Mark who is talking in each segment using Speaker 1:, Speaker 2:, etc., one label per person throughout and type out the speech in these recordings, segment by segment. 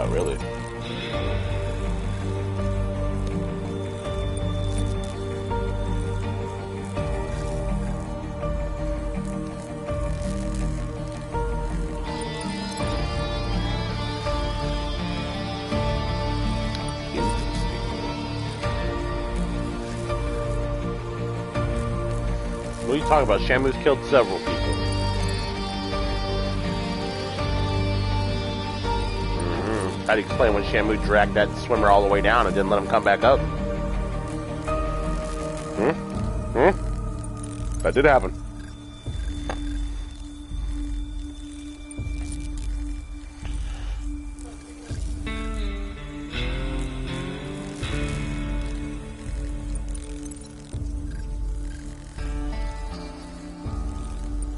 Speaker 1: Oh, really? What are you talking about? Shamu's killed several people. How do you explain when Shamu dragged that swimmer all the way down and didn't let him come back up? That did happen.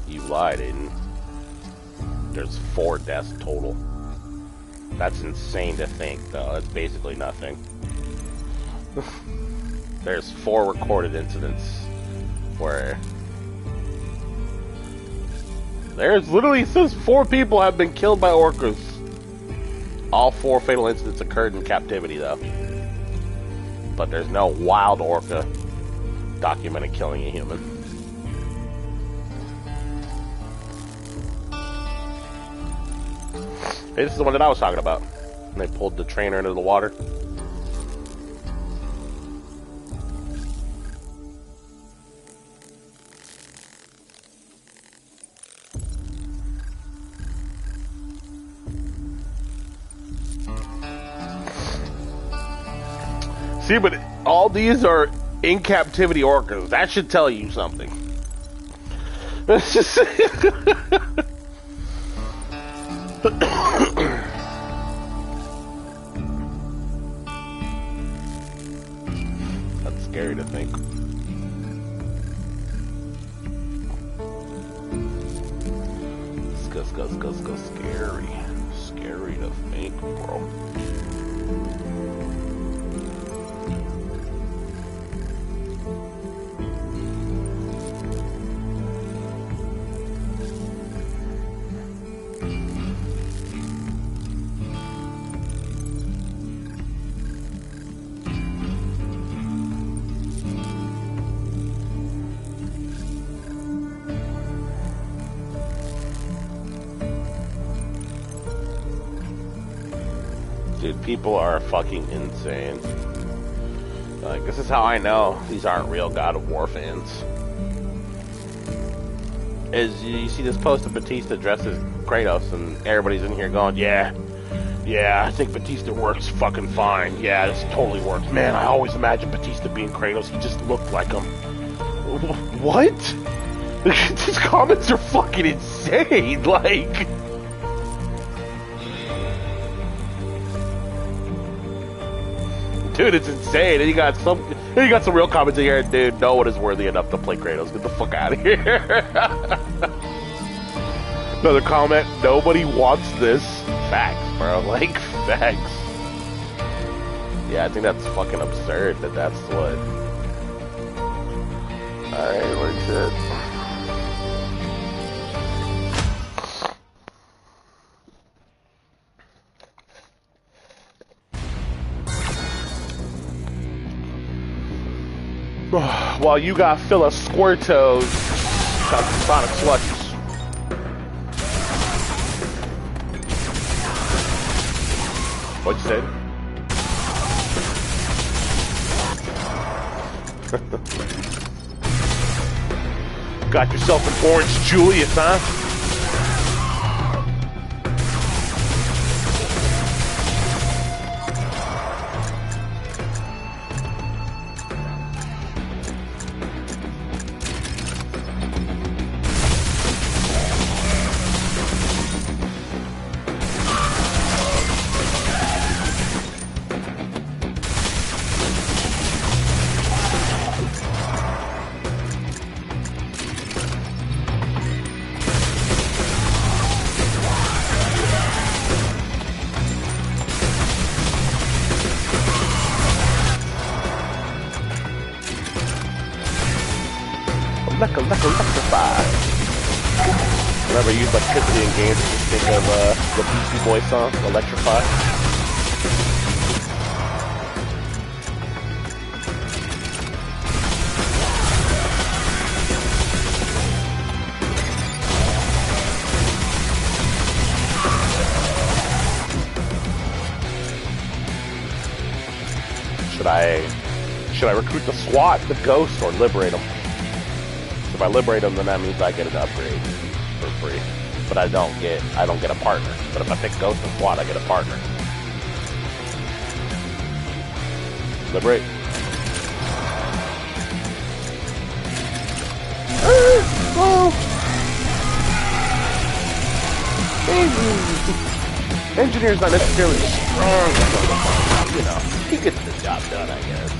Speaker 1: You lied, Aiden. There's 4 deaths total. That's insane to think, though. That's basically nothing. There's 4 recorded incidents where... There's literally says 4 people have been killed by orcas. All 4 fatal incidents occurred in captivity, though. But there's no wild orca documented killing a human. Hey, this is the one that I was talking about. And they pulled the trainer into the water. See, but all these are in captivity orcas. That should tell you something. That's scary to think. Scary. Scary to think, bro. Dude, people are fucking insane. Like, this is how I know these aren't real God of War fans. Is you see this post of Batista dressed as Kratos, and everybody's in here going, yeah, I think Batista works fucking fine. Yeah, this totally works. Man, I always imagined Batista being Kratos. He just looked like him. What? These comments are fucking insane. Like... Dude, it's insane. And you got some real comments in here. Dude, no one is worthy enough to play Kratos. Get the fuck out of here. Another comment. Nobody wants this. Facts, bro. Like, facts. Yeah, I think that's fucking absurd that's what. Alright, where's it? While you got Phyllis Squirtos, got some Sonic Slushies. What'd you say? Got yourself an Orange Julius, huh? Electrify. Whenever I use electricity in games, I just think of the Beastie Boys song, Electrify. Should I recruit the SWAT, the Ghost, or liberate them? So if I liberate them, then that means I get an upgrade for free. But I don't get a partner. But if I pick Ghost and SWAT, I get a partner. Liberate. Engineer's not necessarily strong, but you know, he gets the job done, I guess.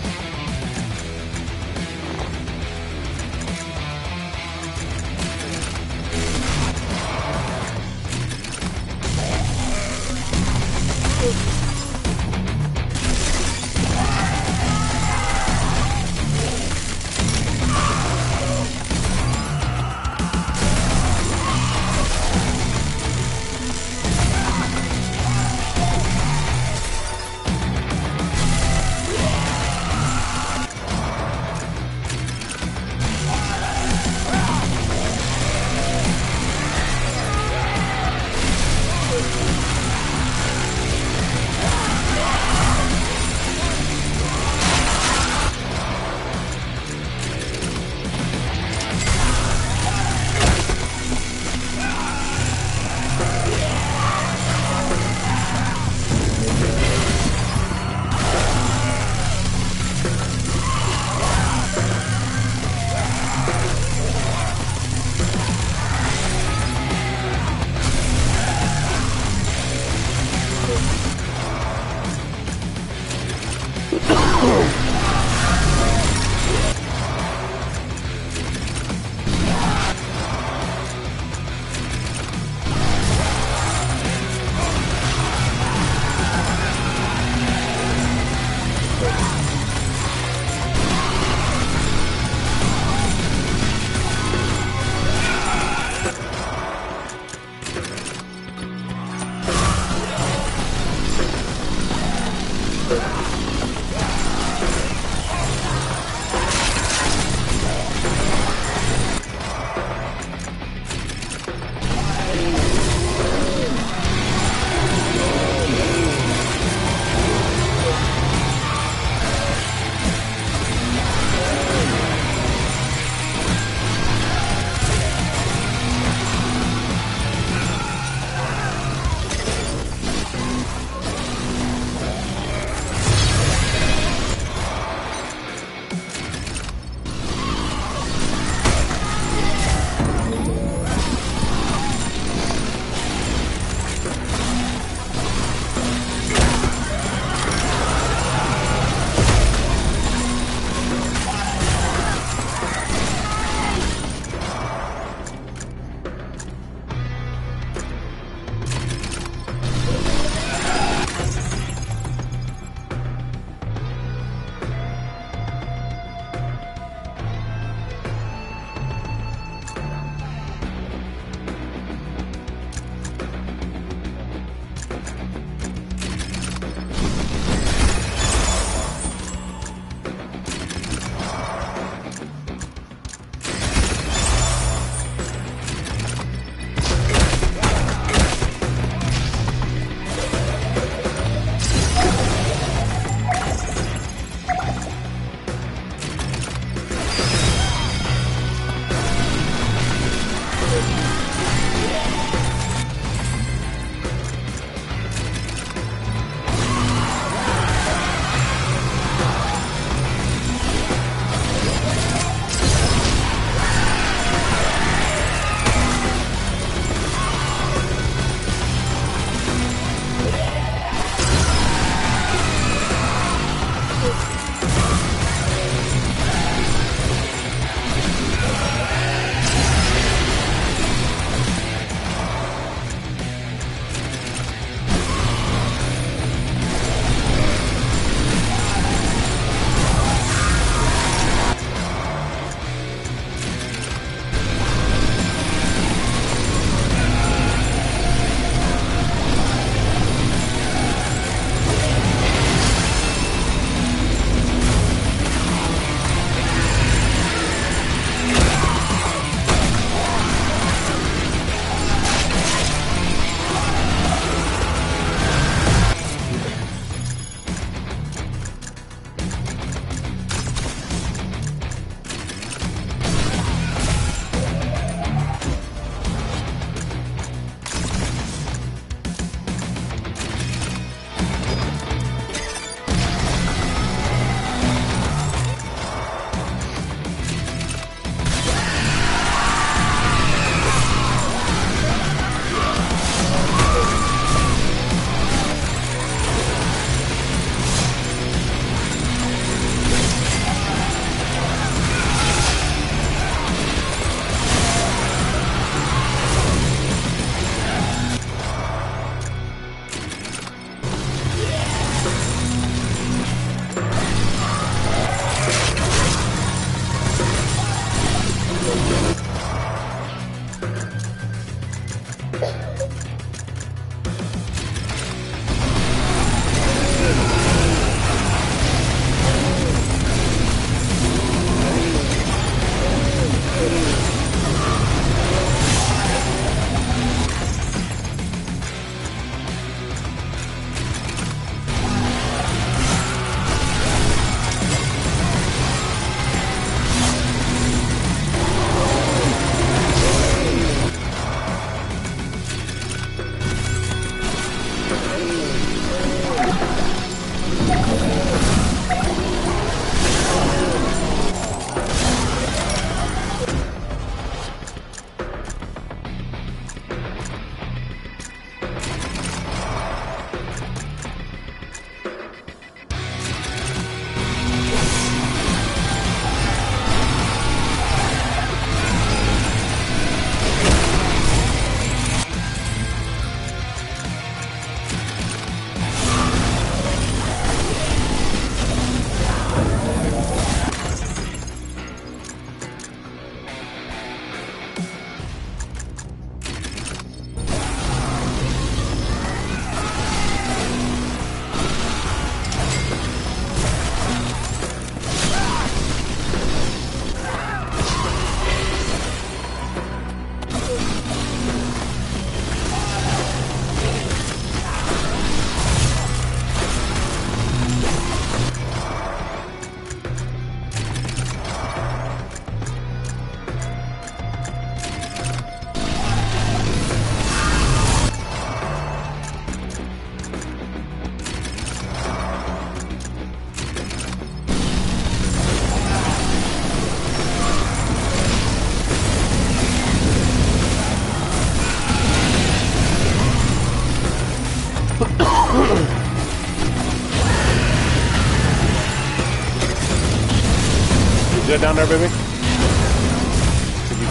Speaker 1: Good down there, baby? You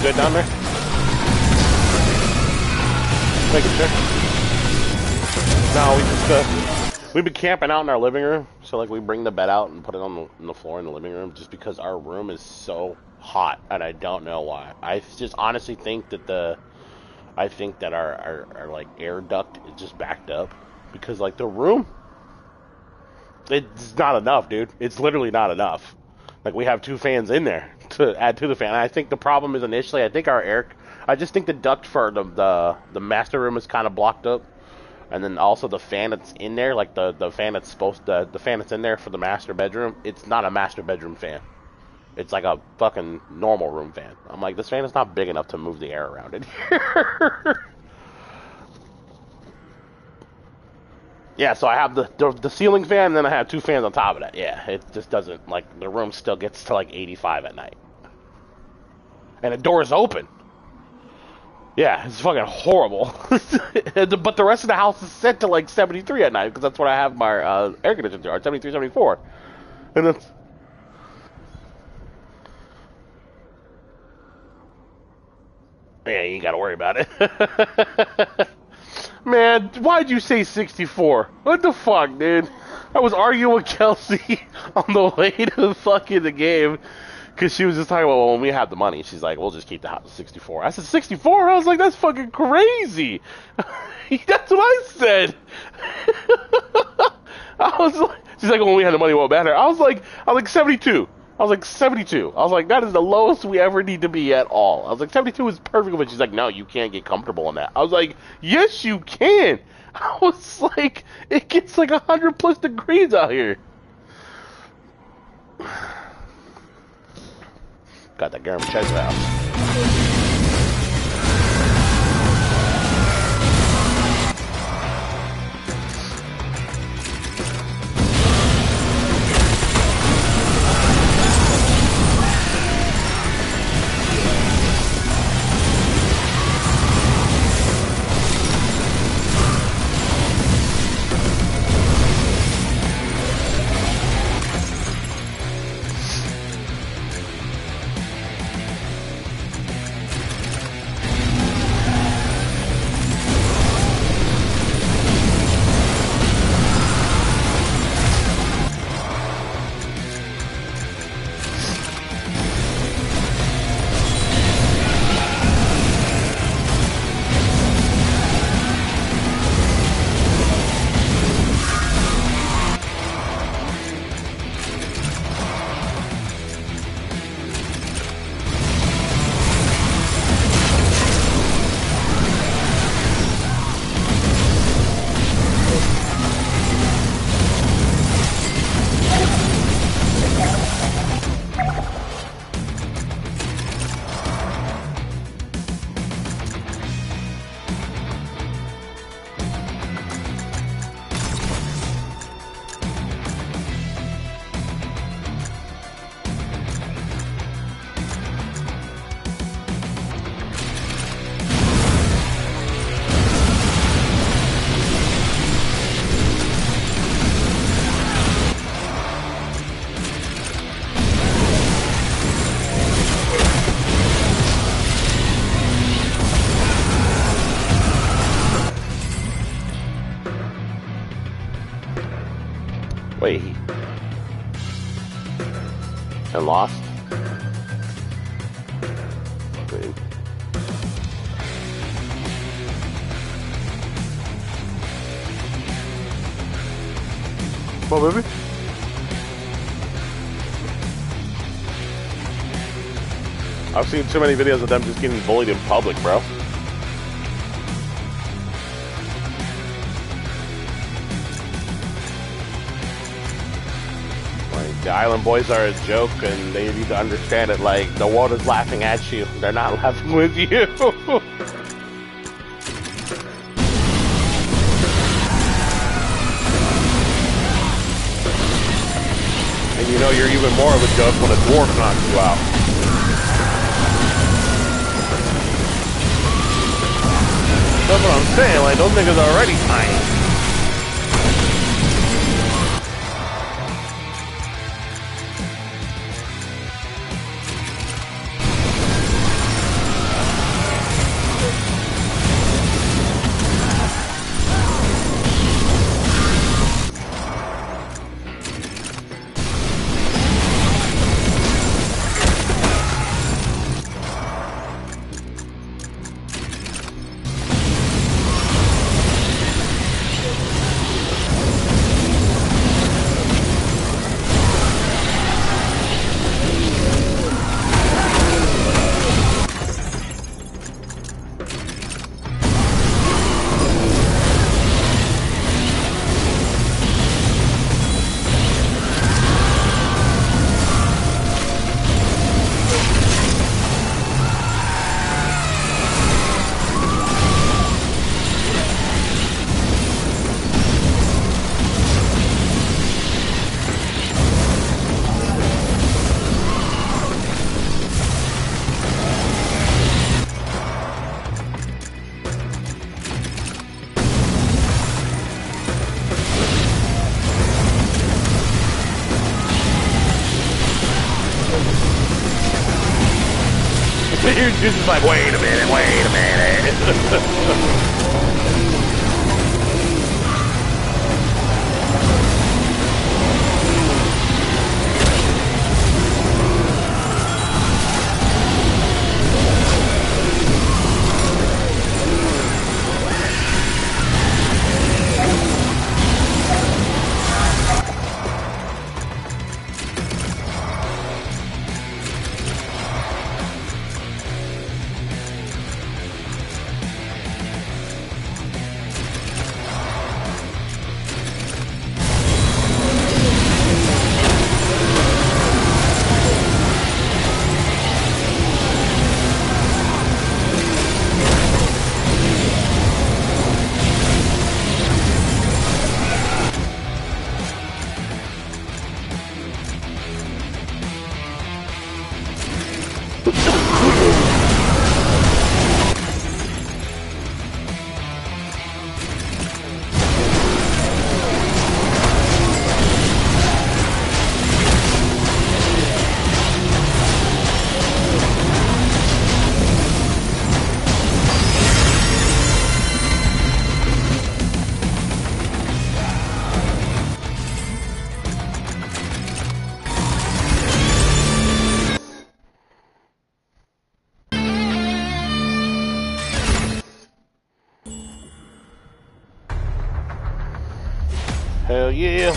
Speaker 1: good down there? Making sure. No, we've been camping out in our living room. So like we bring the bed out and put it on the floor in the living room just because our room is so hot and I don't know why. I just honestly think that our like air duct is just backed up because like the room, it's not enough, dude. It's literally not enough. Like we have 2 fans in there to add to the fan. And I think the problem is initially, I just think the duct for the master room is kind of blocked up, and then also the fan that's in there, like the fan that's the fan that's in there for the master bedroom, it's not a master bedroom fan. It's like a fucking normal room fan. I'm like, this fan is not big enough to move the air around in here. Yeah, so I have the ceiling fan, and then I have 2 fans on top of that. Yeah, it just doesn't, like, the room still gets to, like, 85 at night. And the door is open. Yeah, it's fucking horrible. But the rest of the house is set to, like, 73 at night, because that's what I have my air conditioner to, 73, 74. And it's... Yeah, you ain't gotta worry about it. Man, why'd you say 64? What the fuck, dude? I was arguing with Kelsey on the way to fucking the game because she was just talking about, well, when we have the money, she's like, we'll just keep the house at 64. I said, 64? I was like, that's fucking crazy. That's what I said. I was like, she's like, when we had the money, it won't matter. I was like 72. I was like, 72. I was like, that is the lowest we ever need to be at all. I was like, 72 is perfect, but she's like, no, you can't get comfortable in that. I was like, yes, you can. I was like, it gets like 100+ degrees out here. Got that Garam chest house. Wait. And lost? Wait. Come on, baby. I've seen too many videos of them just getting bullied in public, bro. Like, the Island Boys are a joke, and they need to understand it. Like, the world is laughing at you. They're not laughing with you. And you know you're even more of a joke when a dwarf knocks you out. That's what I'm saying, like, those niggas are already tiny. You're just like, wait a minute, wait a minute. Hell yeah.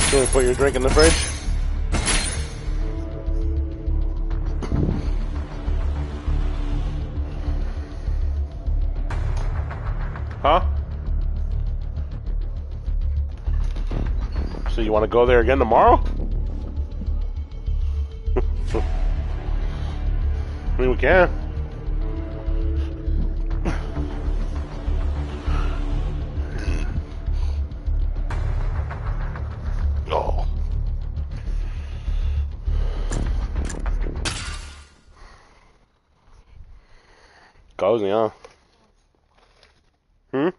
Speaker 1: You want to put your drink in the fridge? Huh? So you want to go there again tomorrow? I mean, we can. Oh. Cozy, huh? Hmm?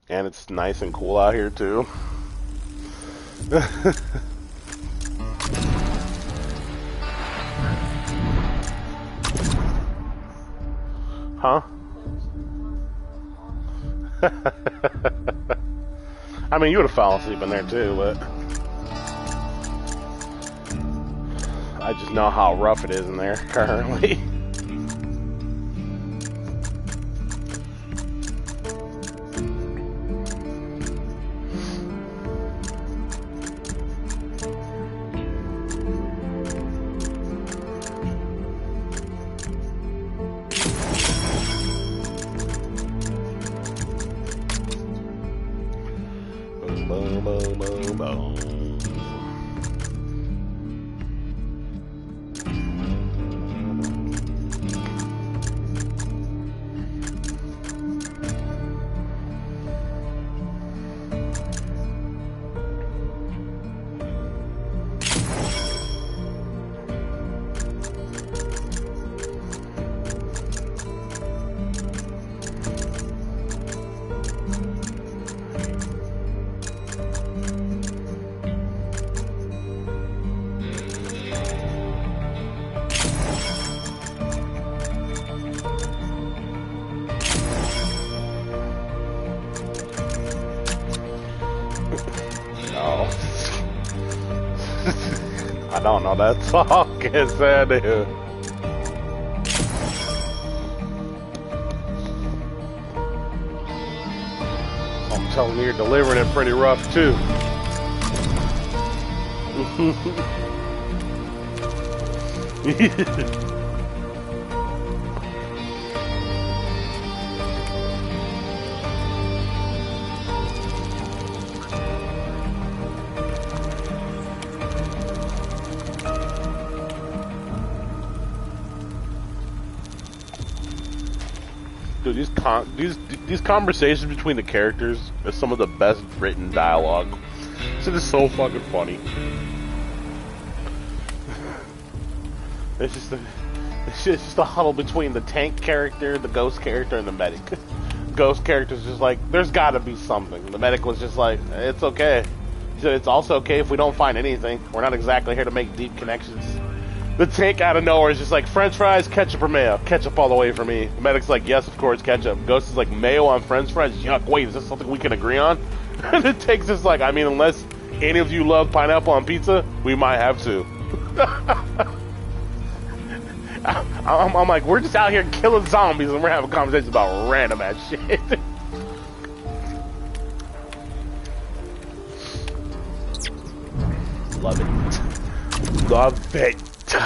Speaker 1: And it's nice and cool out here, too. Huh? I mean, you would have fallen asleep in there too, but I just know how rough it is in there currently. Boom, boom, boom, boom. I don't know that song. Yes, I do. I'm telling you, you're delivering it pretty rough too. Dude, these conversations between the characters are some of the best written dialogue. This is so fucking funny. It's just a huddle between the tank character, the ghost character, and the medic. Ghost character's just like, there's gotta be something. The medic was just like, it's okay. He said, it's also okay if we don't find anything. We're not exactly here to make deep connections. The tank out of nowhere is just like, French fries, ketchup or mayo? Ketchup all the way for me. The medic's like, yes, of course, ketchup. Ghost is like, mayo on French fries? Yuck, wait, is this something we can agree on? And the tank's just like, I mean, unless any of you love pineapple on pizza, we might have to. I'm like, we're just out here killing zombies and we're having conversations about random ass shit. Love it. Love it. Love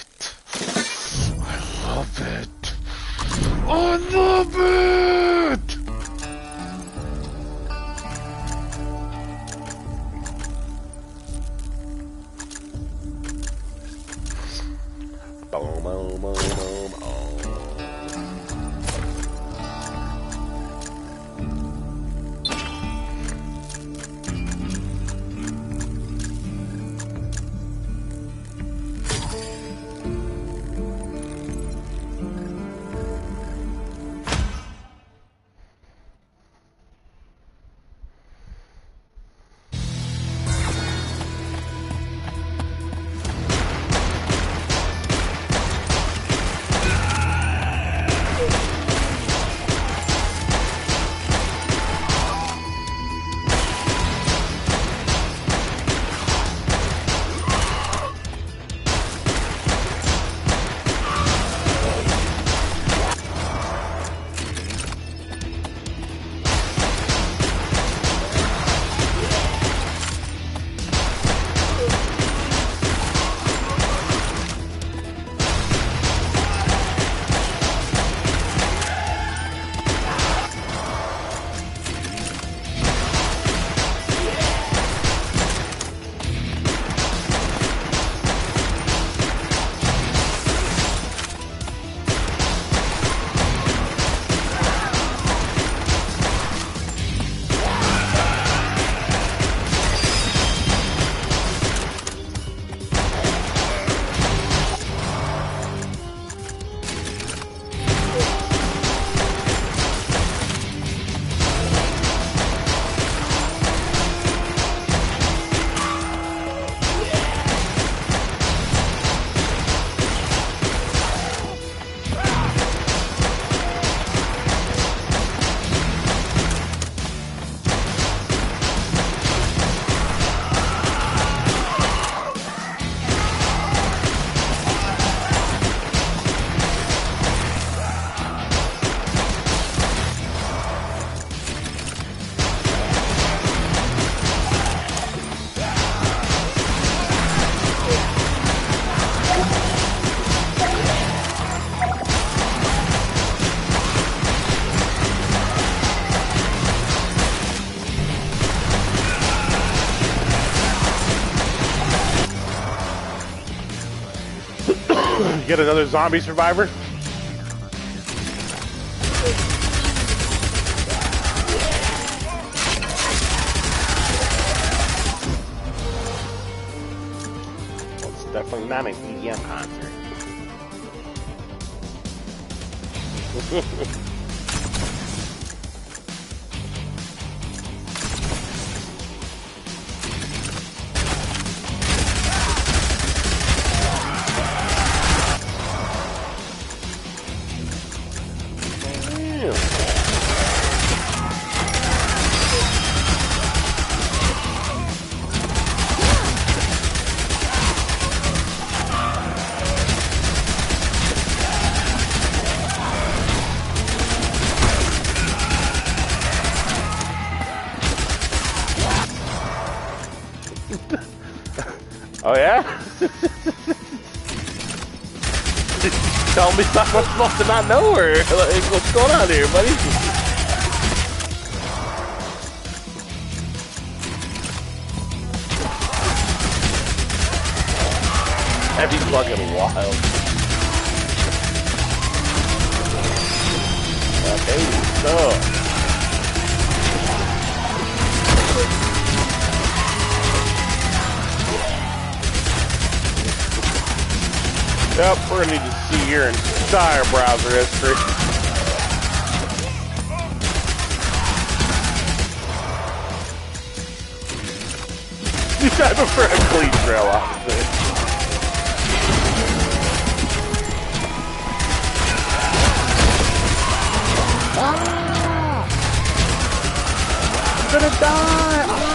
Speaker 1: it. I love it. I love it. Boom, boom, boom, boom, oh. get another zombie survivor? Well, it's definitely not an EDM concert. Oh yeah? Tell me something I'm supposed to not know, or like, what's going on here, buddy? That'd be fucking wild. Okay, so. Yep, we're gonna need to see your entire browser history. You guys prefer a clean trail, obviously. Ah! I'm gonna die! Ah!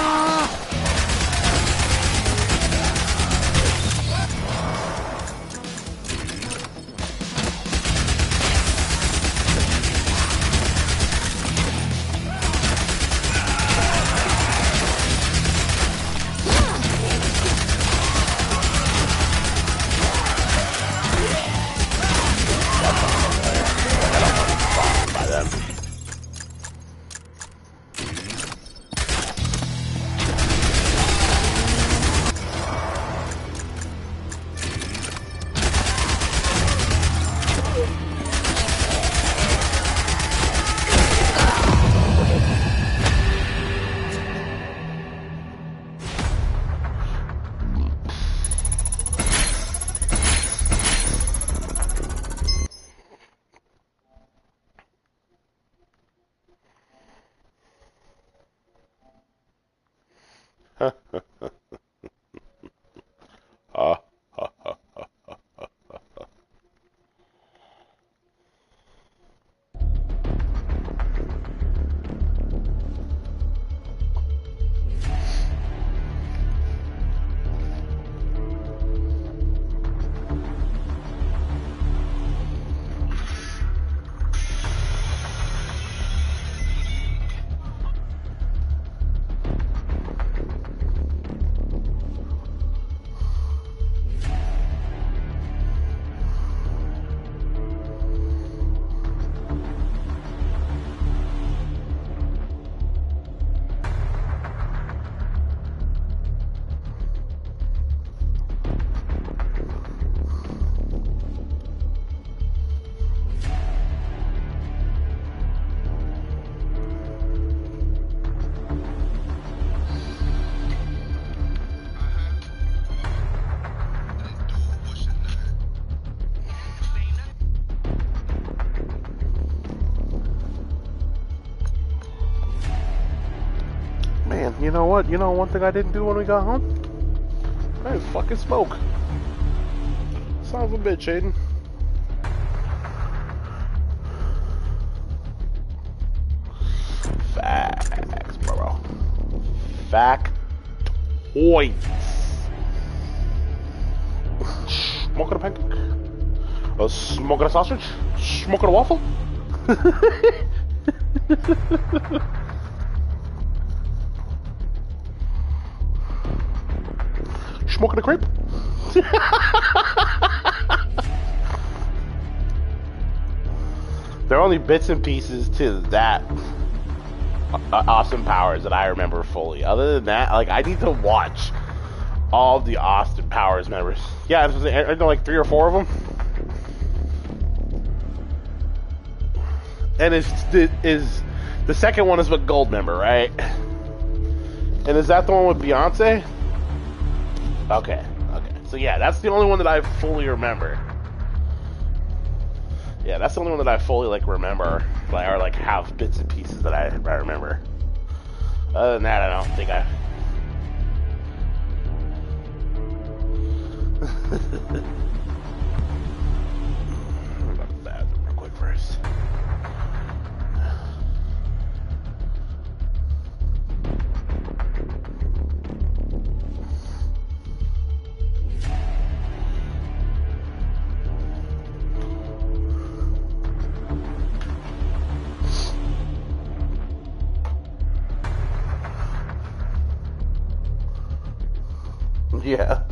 Speaker 1: You know what? You know one thing I didn't do when we got home? I didn't fucking smoke. Son of a bitch, Aiden. Facts, bro. Factoids. Smoking a pancake? Smoking a sausage? Smoking a waffle? Smoking a crepe? There are only bits and pieces to that Austin Powers that I remember fully. Other than that, like, I need to watch all the Austin Powers members. Yeah, I know like 3 or 4 of them. And is the second one is with Goldmember, right? And is that the one with Beyonce? Okay. So yeah, that's the only one that I fully remember. Yeah, that's the only one that I fully like remember, like, or like have bits and pieces that I remember. Other than that, I don't think I. I'm about to the bathroom real quick first. Yeah.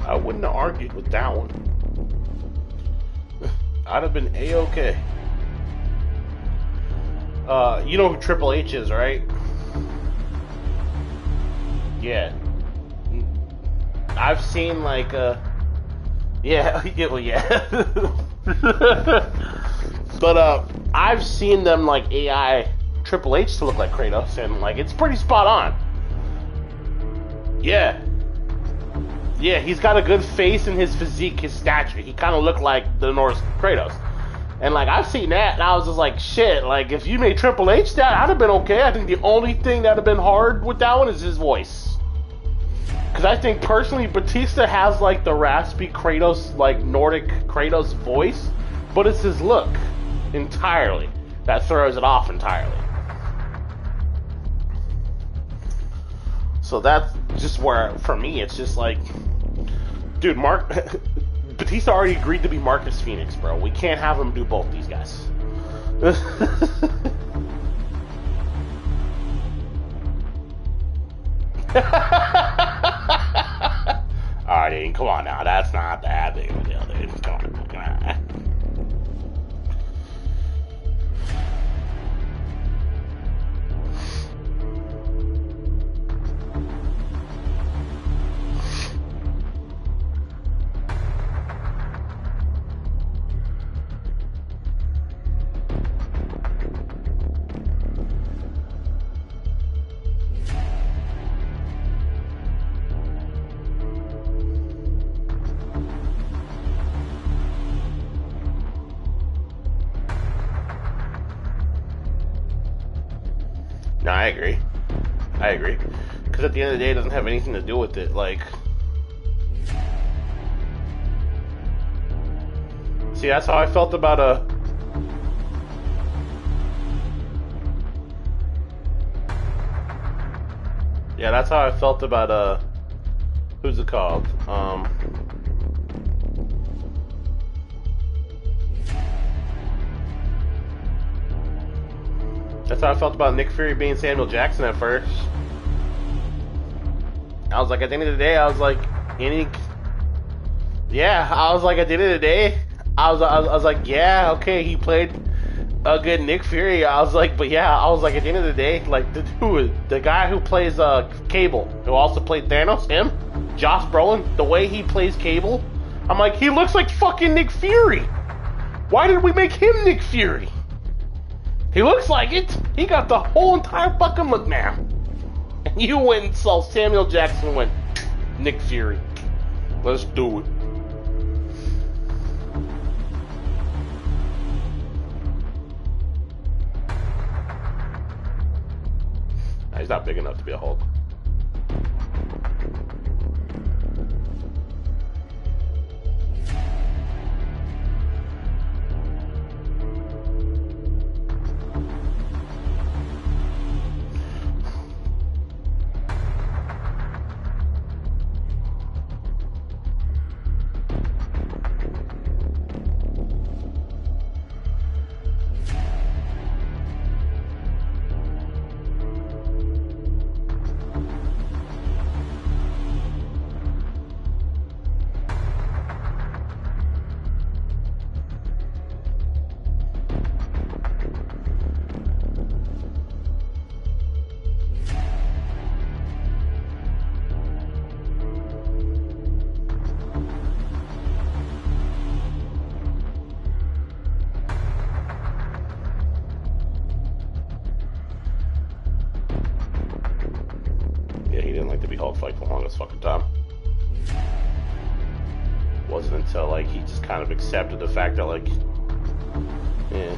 Speaker 1: I wouldn't have argued with that one. I'd have been A-okay. You know who Triple H is, right? Yeah. I've seen like Yeah, yeah, well, yeah. But I've seen them like AI Triple H to look like Kratos, and like it's pretty spot on. Yeah, yeah, he's got a good face and his physique, his stature. He kind of looked like the Norse Kratos. And like I've seen that, and I was just like, shit. Like if you made Triple H that, I'd have been okay. I think the only thing that'd have been hard with that one is his voice. Because I think personally, Batista has like the raspy Kratos, like Nordic Kratos voice, but it's his look entirely that throws it off entirely. So that's just where, for me, it's just like, dude, Batista already agreed to be Marcus Phoenix, bro. We can't have him do both these guys. Alright, dude, come on now. That's not that big of a deal, dude. Come on. No, I agree. Because at the end of the day, it doesn't have anything to do with it. Like, see, that's how I felt about yeah, that's how I felt about who's it called? That's how I felt about Nick Fury being Samuel Jackson at first. I was like, at the end of the day, I was like, yeah, I was like, at the end of the day, I was like, yeah, okay, he played a good Nick Fury. I was like, but yeah, I was like, at the end of the day, like, the guy who plays Cable, who also played Thanos, him, Josh Brolin, the way he plays Cable, I'm like, he looks like fucking Nick Fury. Why did we make him Nick Fury? He looks like it. He got the whole entire fucking look now. And you went and saw Samuel Jackson and went, Nick Fury. Let's do it. He's not big enough to be a Hulk. Fight the longest fucking time. Wasn't until like he just kind of accepted the fact that like, yeah.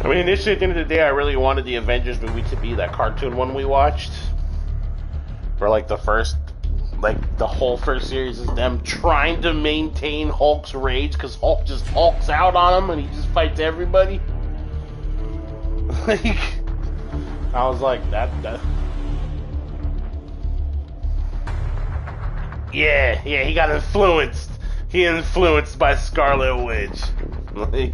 Speaker 1: I mean, initially, at the end of the day, I really wanted the Avengers movie to be that cartoon one we watched. For, like, the first, like, the whole first series is them trying to maintain Hulk's rage, because Hulk just hulks out on him, and he just fights everybody. Like, I was like, that... Yeah, he got influenced. He influenced by Scarlet Witch. Like...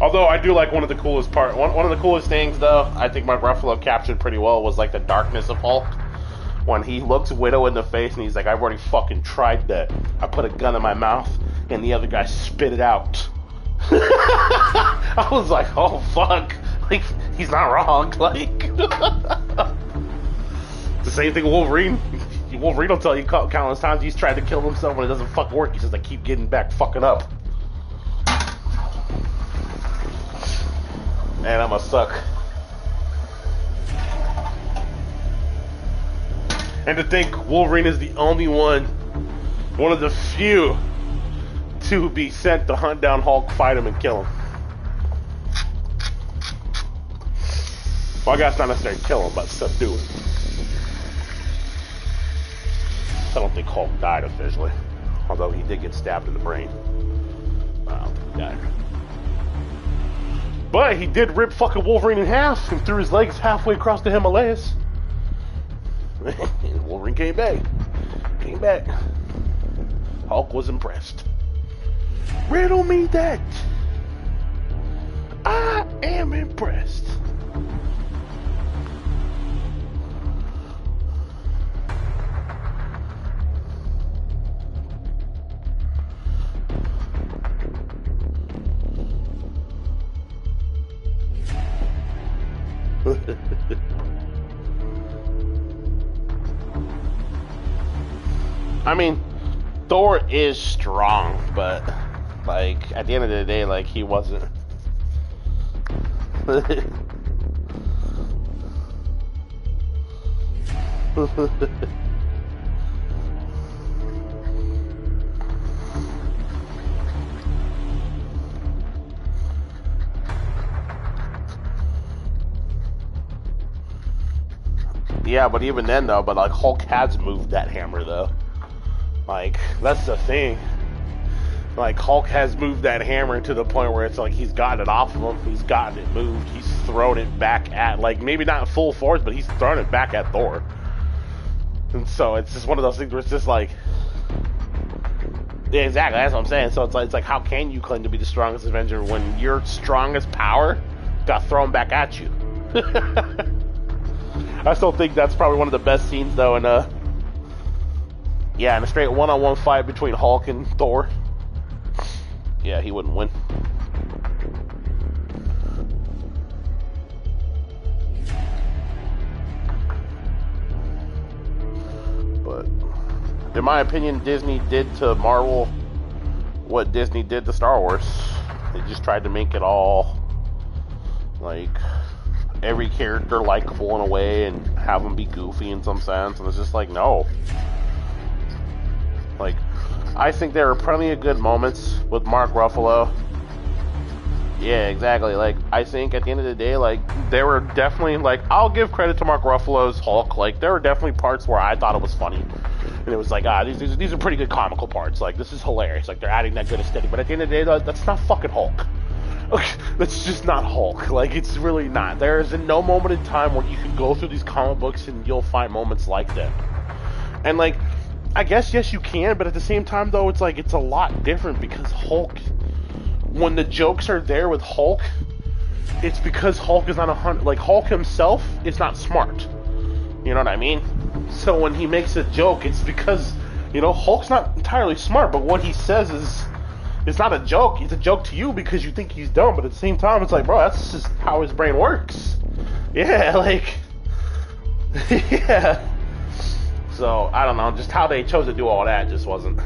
Speaker 1: Although I do like one of the coolest things though, I think Mark Ruffalo captured pretty well was like the darkness of Hulk. When he looks Widow in the face and he's like, I've already fucking tried that. I put a gun in my mouth and the other guy spit it out. I was like, oh fuck. Like, he's not wrong. Like, the same thing with Wolverine. Wolverine will tell you countless times he's tried to kill himself when it doesn't fucking work. He says, I keep getting back fucking up. Man, I'm a suck. And to think Wolverine is the only one of the few to be sent to hunt down Hulk, fight him, and kill him. Well, I guess not necessarily kill him, but subdue him. I don't think Hulk died officially, although he did get stabbed in the brain. I don't think he died. But he did rip fucking Wolverine in half and threw his legs halfway across the Himalayas. Wolverine came back. Hulk was impressed. Riddle me that. I am impressed. I mean, Thor is strong, but like at the end of the day, like he wasn't. Yeah, but even then though, like Hulk has moved that hammer though. Like, that's the thing. Like, Hulk has moved that hammer to the point where it's like he's gotten it off of him, he's gotten it moved, he's thrown it back at, like, maybe not full force, but he's thrown it back at Thor. And so it's just one of those things where it's just like, yeah, exactly, that's what I'm saying. So it's like how can you claim to be the strongest Avenger when your strongest power got thrown back at you? I still think that's probably one of the best scenes though in yeah, in a straight one-on-one fight between Hulk and Thor. Yeah, he wouldn't win. But in my opinion, Disney did to Marvel what Disney did to Star Wars. They just tried to make it all like every character likable in a way and have them be goofy in some sense, and it's just like, no. Like, I think there are plenty of good moments with Mark Ruffalo. Yeah, exactly. Like, I think at the end of the day, like, there were definitely, like, I'll give credit to Mark Ruffalo's Hulk. Like, there were definitely parts where I thought it was funny. And it was like, these are pretty good comical parts. Like, this is hilarious. Like, they're adding that good aesthetic. But at the end of the day, that's not fucking Hulk. That's just not Hulk. Like, it's really not. There is no moment in time where you can go through these comic books and you'll find moments like that. And, like, I guess, yes, you can, but at the same time, though, it's like, it's a lot different because Hulk, when the jokes are there with Hulk, it's because Hulk is not like, Hulk himself is not smart. You know what I mean? So when he makes a joke, it's because, you know, Hulk's not entirely smart, but what he says is, it's not a joke. It's a joke to you because you think he's dumb, but at the same time, it's like, bro, that's just how his brain works. Yeah, like, yeah. So, I don't know, just how they chose to do all that just wasn't.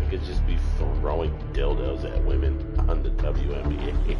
Speaker 1: could just be throwing dildos at women on the WNBA.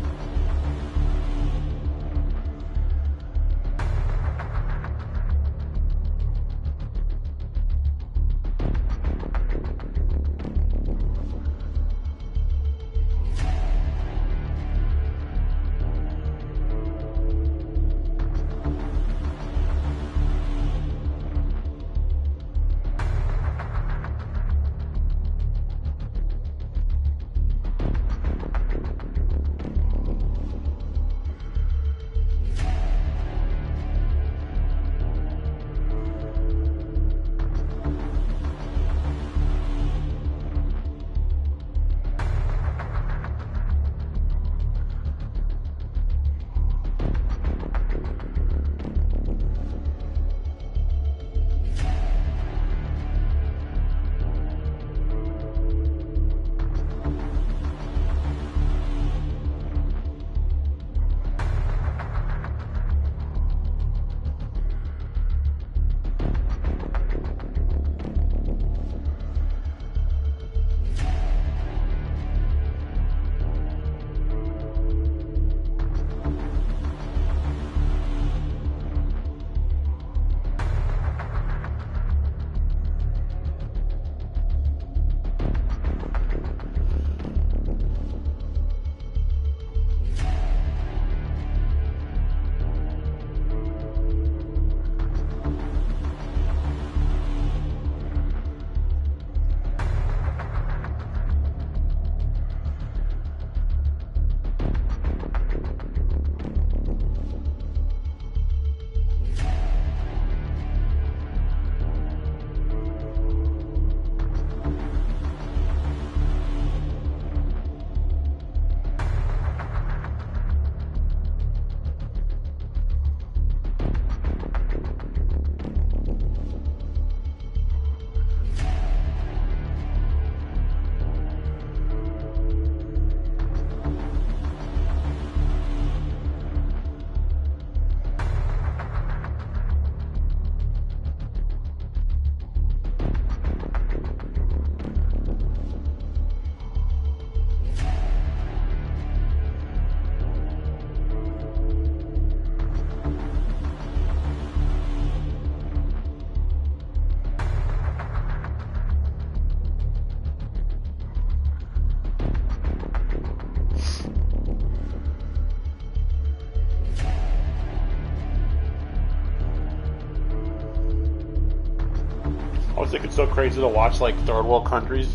Speaker 1: I always think it's so crazy to watch like third world countries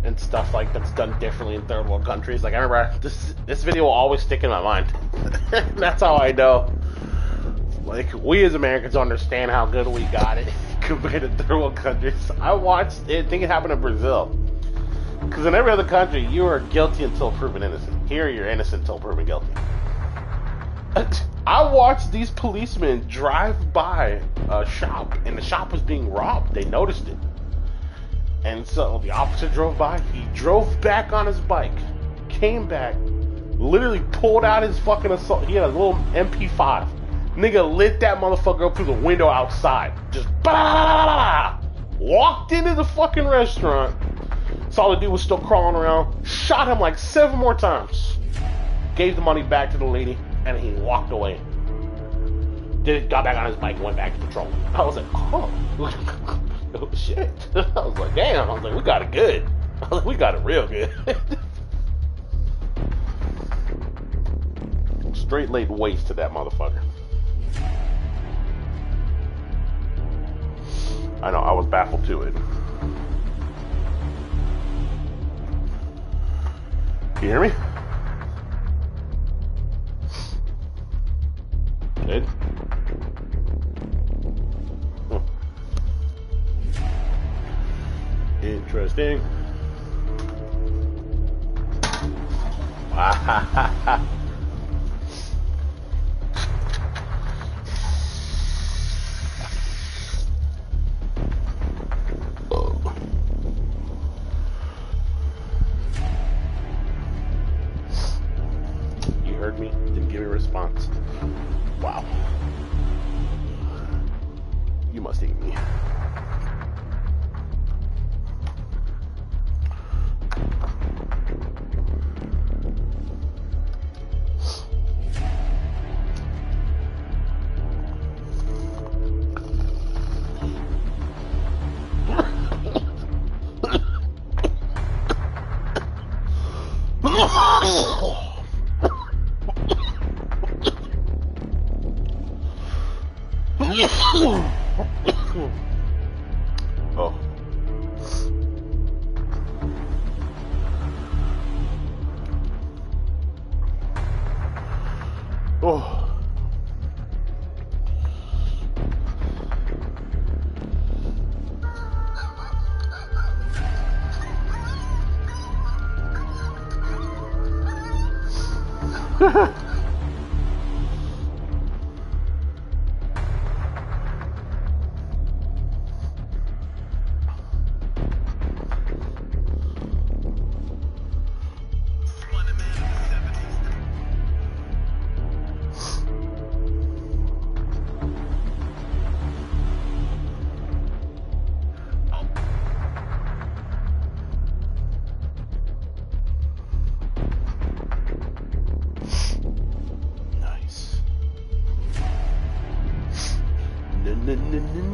Speaker 1: and stuff like that's done differently in third world countries. Like I remember this video will always stick in my mind. That's how I know. Like we as Americans don't understand how good we got it compared to third world countries. I watched it. I think it happened in Brazil. Because in every other country, you are guilty until proven innocent. Here, you're innocent until proven guilty. I watched these policemen drive by a shop, and the shop was being robbed. They noticed it. And so the officer drove by. He drove back on his bike, came back, literally pulled out his fucking assault. He had a little MP5. Nigga lit that motherfucker up through the window outside. Just bah! Walked into the fucking restaurant. Saw the dude was still crawling around. Shot him like 7 more times. Gave the money back to the lady. And he walked away. Got back on his bike and went back to patrol. I was like, oh, oh shit. I was like, damn. I was like, we got it good. I was like, we got it real good. Straight laid waste to that motherfucker. I know, I was baffled to it. Can you hear me? Good. Interesting. You heard me, didn't give me a response. Wow. You must hate me.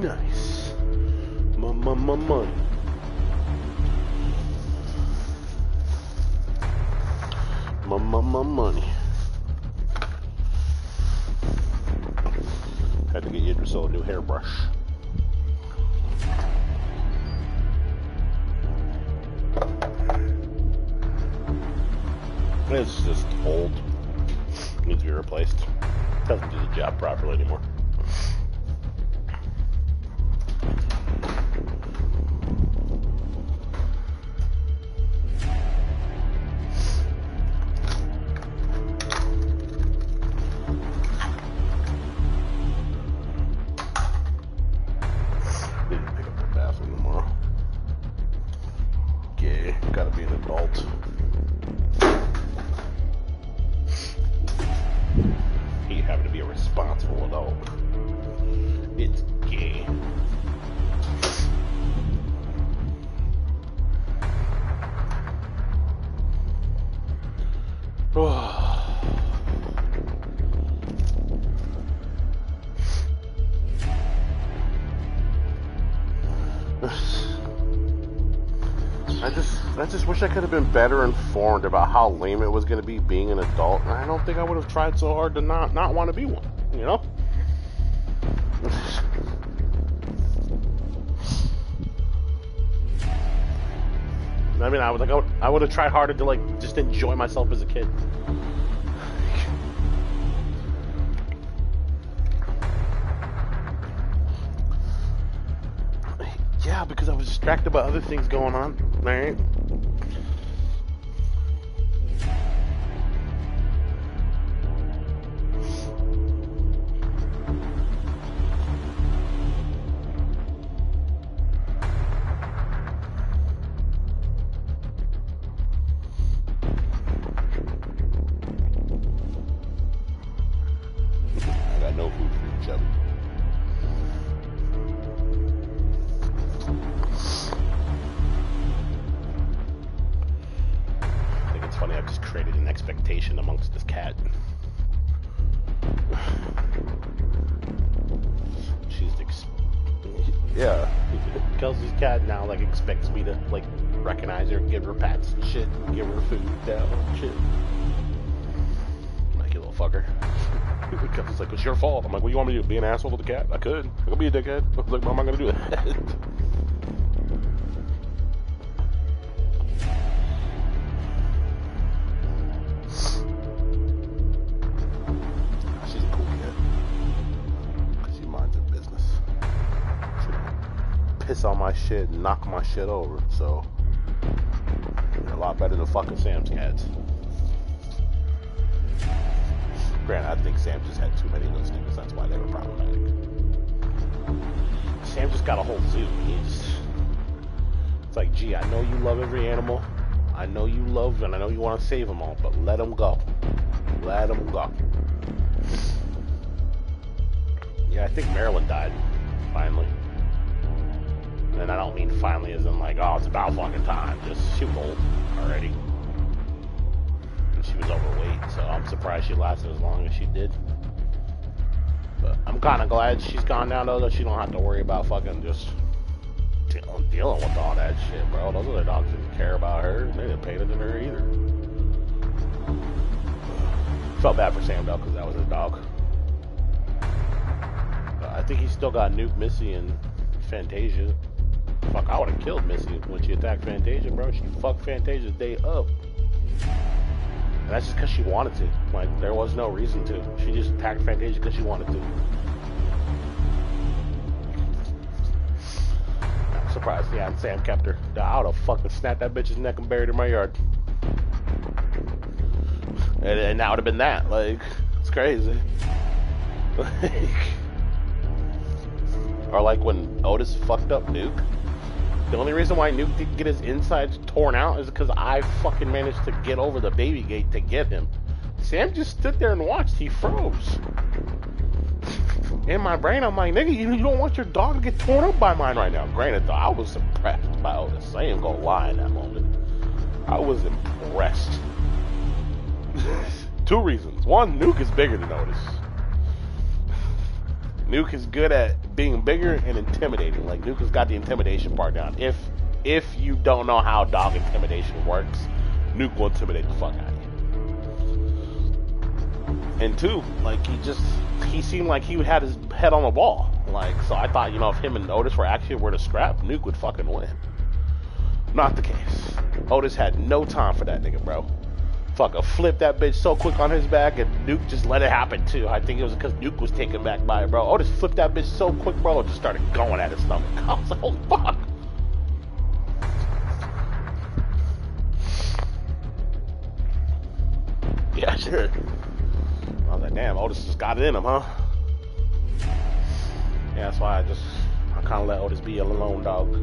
Speaker 1: Nice. Money. Money. Had to get Idris a new hairbrush. It's just old. Needs to be replaced. Doesn't do the job properly anymore. I just wish I could have been better informed about how lame it was going to be being an adult, and I don't think I would have tried so hard to not want to be one, you know? I mean, I would have tried harder to, like, just enjoy myself as a kid. Yeah, because I was distracted by other things going on, right? I got no food for each other. Funny, I've just created an expectation amongst this cat. Yeah, Kelsey's cat now like expects me to like recognize her, give her pats and shit, give her food down and shit. I'm like, you little fucker. Kelsey's like, it's your fault. I'm like, what do you want me to do? Be an asshole to the cat? I could. I could be a dickhead. I was like, what am I gonna do that? Piss on my shit and knock my shit over, so they're a lot better than fucking Sam's cats. Granted, I think Sam just had too many listings, that's why they were problematic. Sam just got a whole zoo, it's like, gee, I know you love every animal, I know you love and I know you want to save them all, but let them go. Let them go. Yeah, I think Marilyn died, finally. And I don't mean finally as in like, oh, it's about fucking time. Just, she was old already. And she was overweight, so I'm surprised she lasted as long as she did. But I'm kind of glad she's gone now, though, that she don't have to worry about fucking just dealing with all that shit, bro. Those other dogs didn't care about her. They didn't pay attention to her either. Felt bad for Sam though, because that was his dog. I think he still got Nuke, Missy, and Fantasia. Fuck, I would have killed Missy when she attacked Fantasia, bro. She fucked Fantasia's day up. And that's just because she wanted to. Like, there was no reason to. She just attacked Fantasia because she wanted to. I'm surprised, yeah, and Sam kept her. I would have fucking snapped that bitch's neck and buried her in my yard. And that would have been that. Like, it's crazy. Like, or like when Otis fucked up Nuke. The only reason why Nuke didn't get his insides torn out is because I fucking managed to get over the baby gate to get him. Sam just stood there and watched. He froze. In my brain, I'm like, nigga, you don't want your dog to get torn up by mine right now. Granted, though, I was impressed by Otis. I ain't gonna lie in that moment. I was impressed. 2 reasons. 1, Nuke is bigger than Otis. Nuke is good at being bigger and intimidating. Like, Nuke has got the intimidation part down. If you don't know how dog intimidation works, Nuke will intimidate the fuck out of you. And 2, like, he seemed like he had his head on the ball. Like, so I thought, you know, if him and Otis were to scrap, Nuke would fucking win. Not the case. Otis had no time for that nigga, bro. Fucker flipped that bitch so quick on his back, and Nuke just let it happen too. I think it was because Nuke was taken back by it, bro. Otis flipped that bitch so quick, bro, and just started going at his stomach. I was like, holy fuck. Yeah, sure. I was like, damn, Otis just got it in him, huh? Yeah, that's why I kind of let Otis be a lone dog.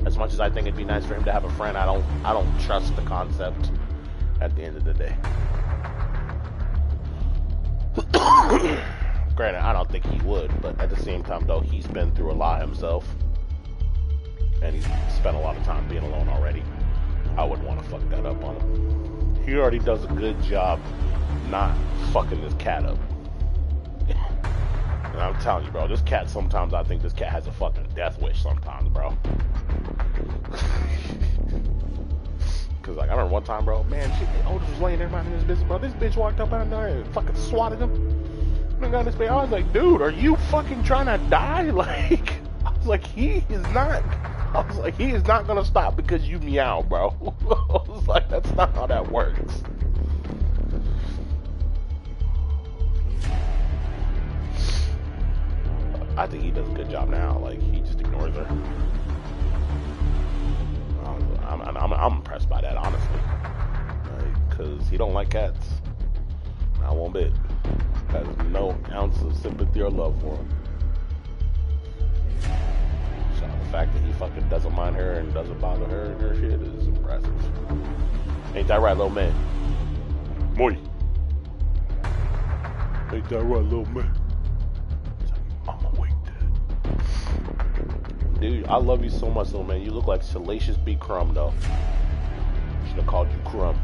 Speaker 1: As much as I think it'd be nice for him to have a friend, I don't trust the concept. At the end of the day. Granted, I don't think he would, but at the same time, though, he's been through a lot himself. And he's spent a lot of time being alone already. I wouldn't want to fuck that up on him. He already does a good job not fucking this cat up. And I'm telling you, bro, this cat, sometimes I think this cat has a fucking death wish sometimes, bro. Cause like I remember one time, bro, man, shit, Otis was laying there minding his business, bro. This bitch walked up out there and fucking swatted him. And got this bitch. I was like, dude, are you fucking trying to die? Like, I was like, he is not gonna stop because you meow, bro. I was like, that's not how that works. I think he does a good job now. Like, he just ignores her. I'm impressed by that, honestly. Like, cause he don't like cats. Not one bit. Has no ounce of sympathy or love for him. So the fact that he fucking doesn't mind her and doesn't bother her and her shit is impressive. Ain't that right, little man? Morty. Ain't that right, little man? I'm awake, Dad. Dude, I love you so much, little man. You look like Salacious B. Crumb, though. Should have called you Crumb.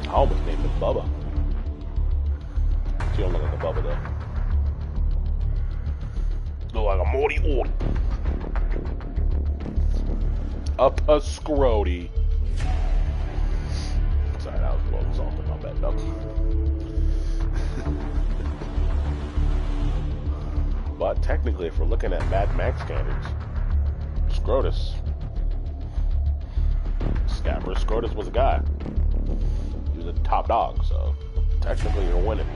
Speaker 1: I almost named him Bubba. She don't look like a Bubba, though. Look like a Morty Orty. Up a Scrody. Sorry, that was a little insulting. My bad, though. But technically, if we're looking at Mad Max standards, Scrotus. Scabber Scrotus was a guy. He was a top dog, so technically you're winning.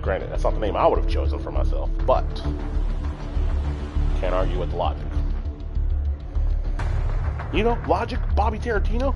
Speaker 1: Granted, that's not the name I would have chosen for myself, but can't argue with the logic. You know, logic, Bobby Tarantino.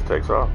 Speaker 1: just takes off.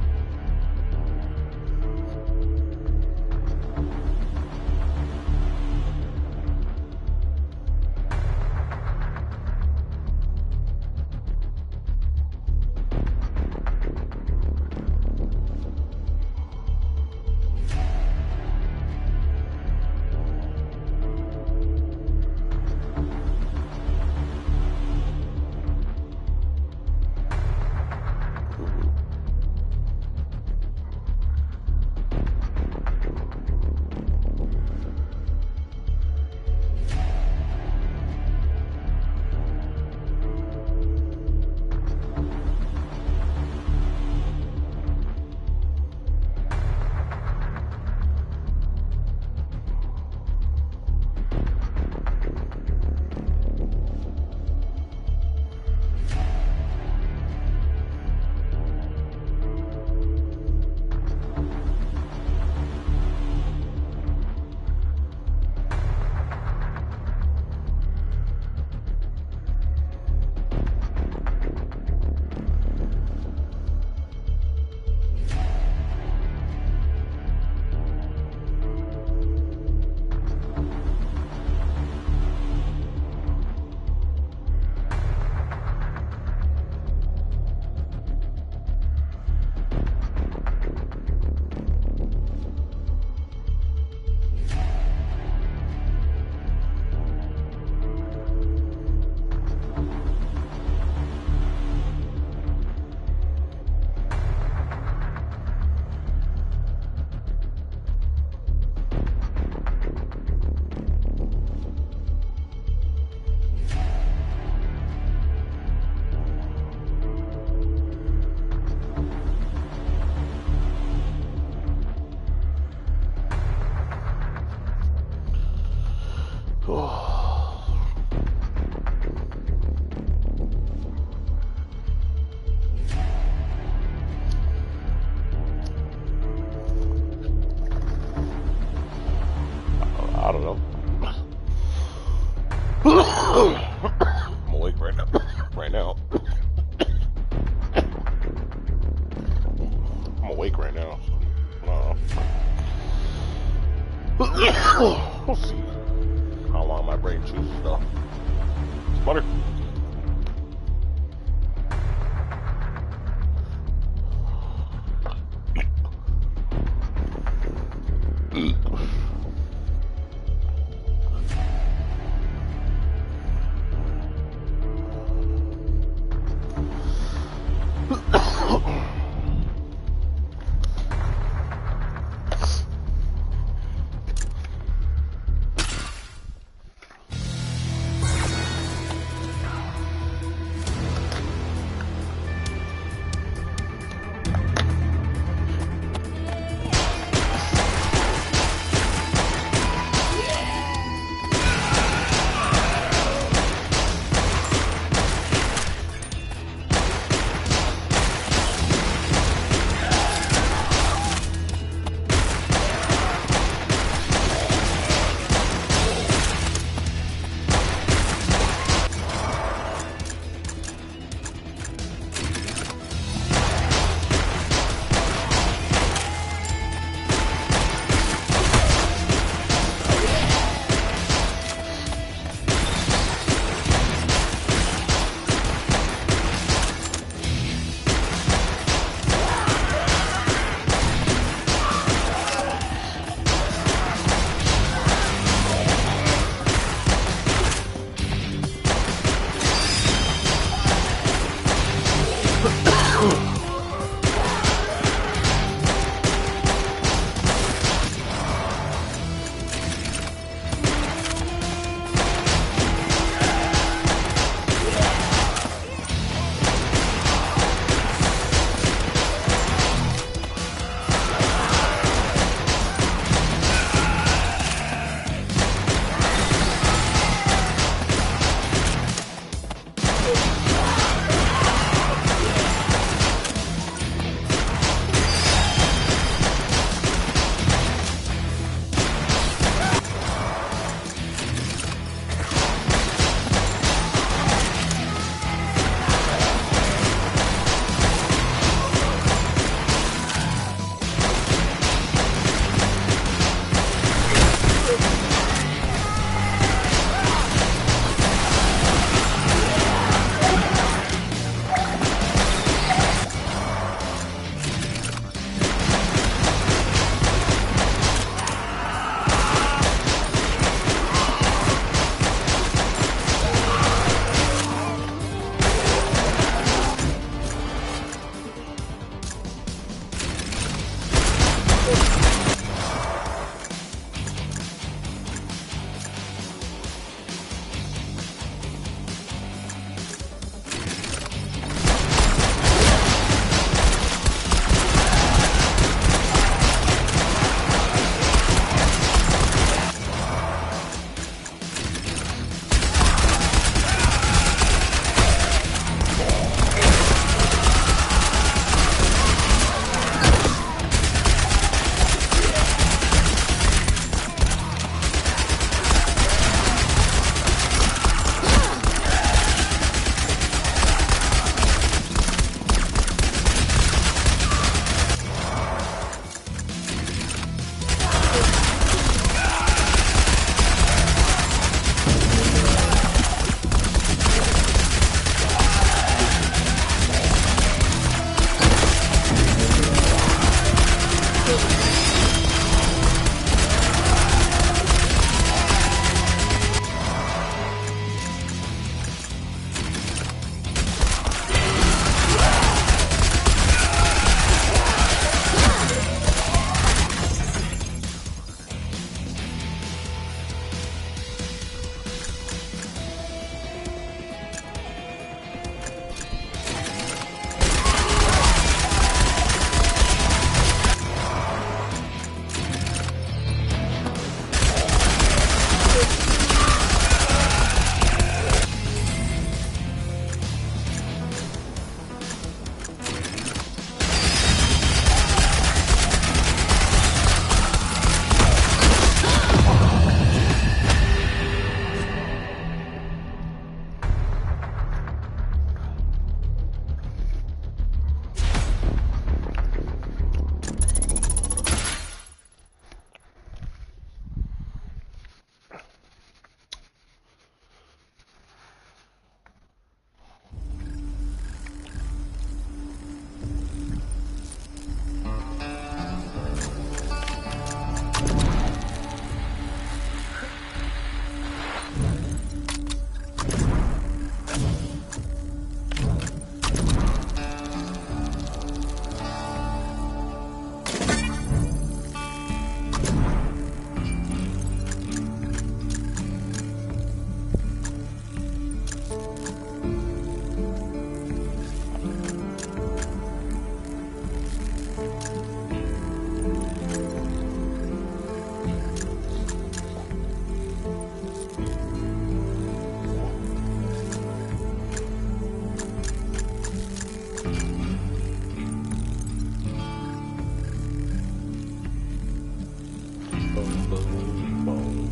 Speaker 1: I don't know. I'm awake right now. Right now. I'm awake right now. We'll see how long my brain chooses though. Sputter. boom, boom.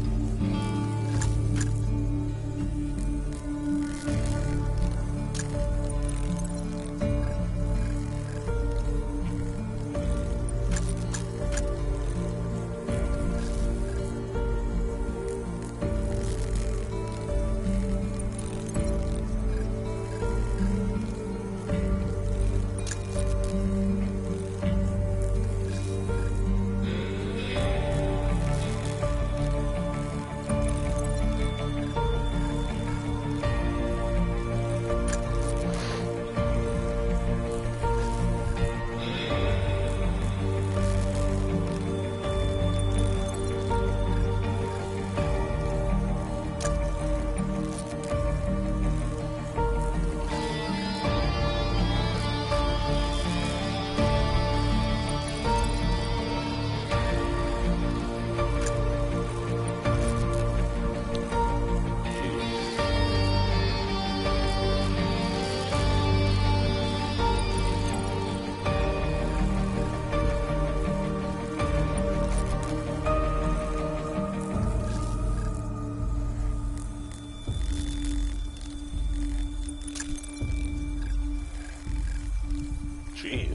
Speaker 1: Jeez.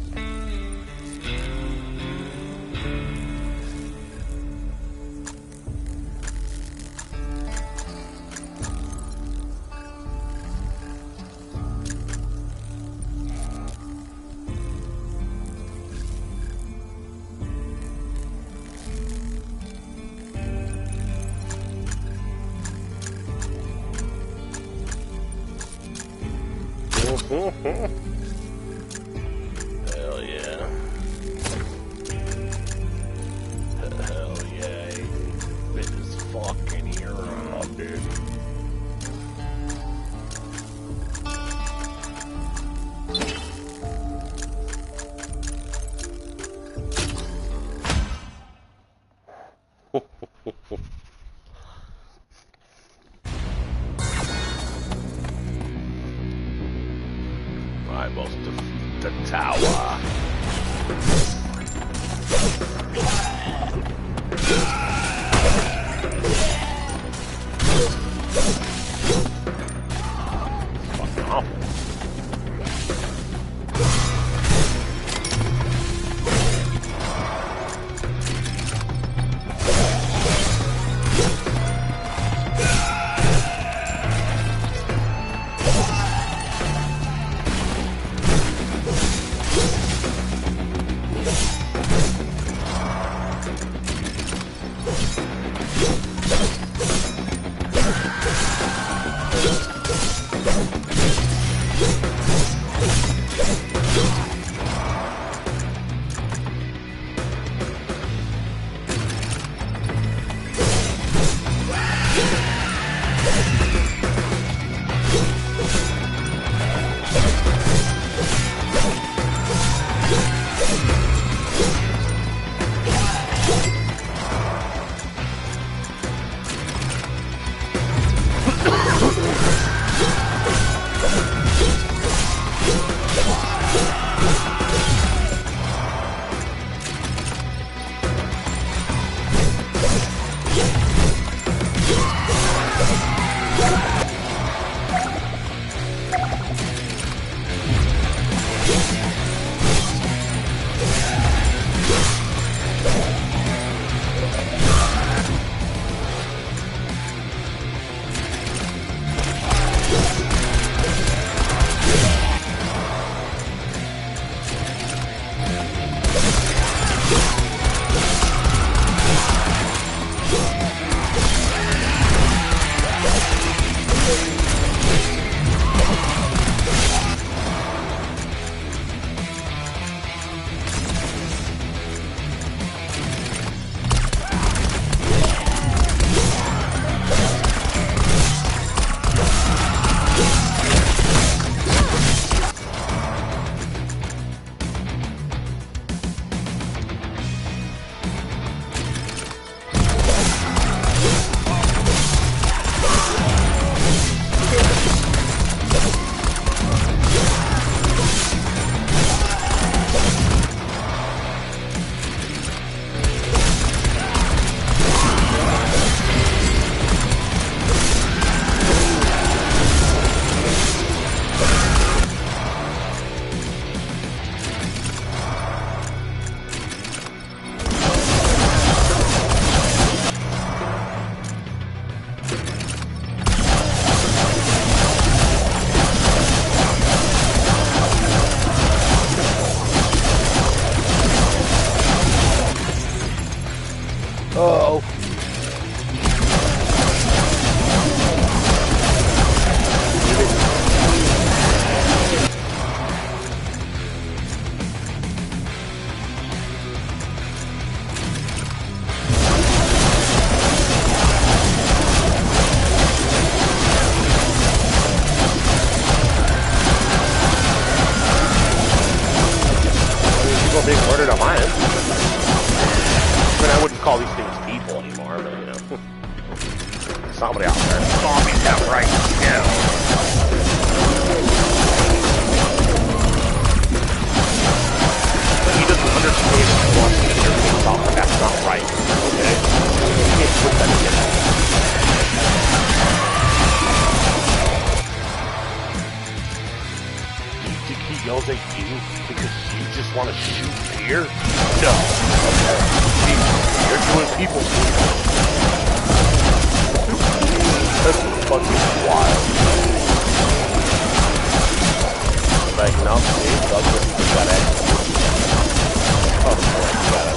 Speaker 1: Hell yeah. Hell yeah. Bit this fucking hero up, dude. Rivals the tower. Fucking awful. Uh-oh. People being murdered on my end. But I wouldn't call these things people anymore, but you know. Somebody out there. Zombies have rights, yeah. But he doesn't understand what he wants to hear things off, but that's not right. Okay? You can't put that together. Do you think he yells at you because you just want to shoot deer? No. Okay. You're doing people food. That's fucking wild. Like, no, see, Douglas, you got it. Oh, boy, you got it.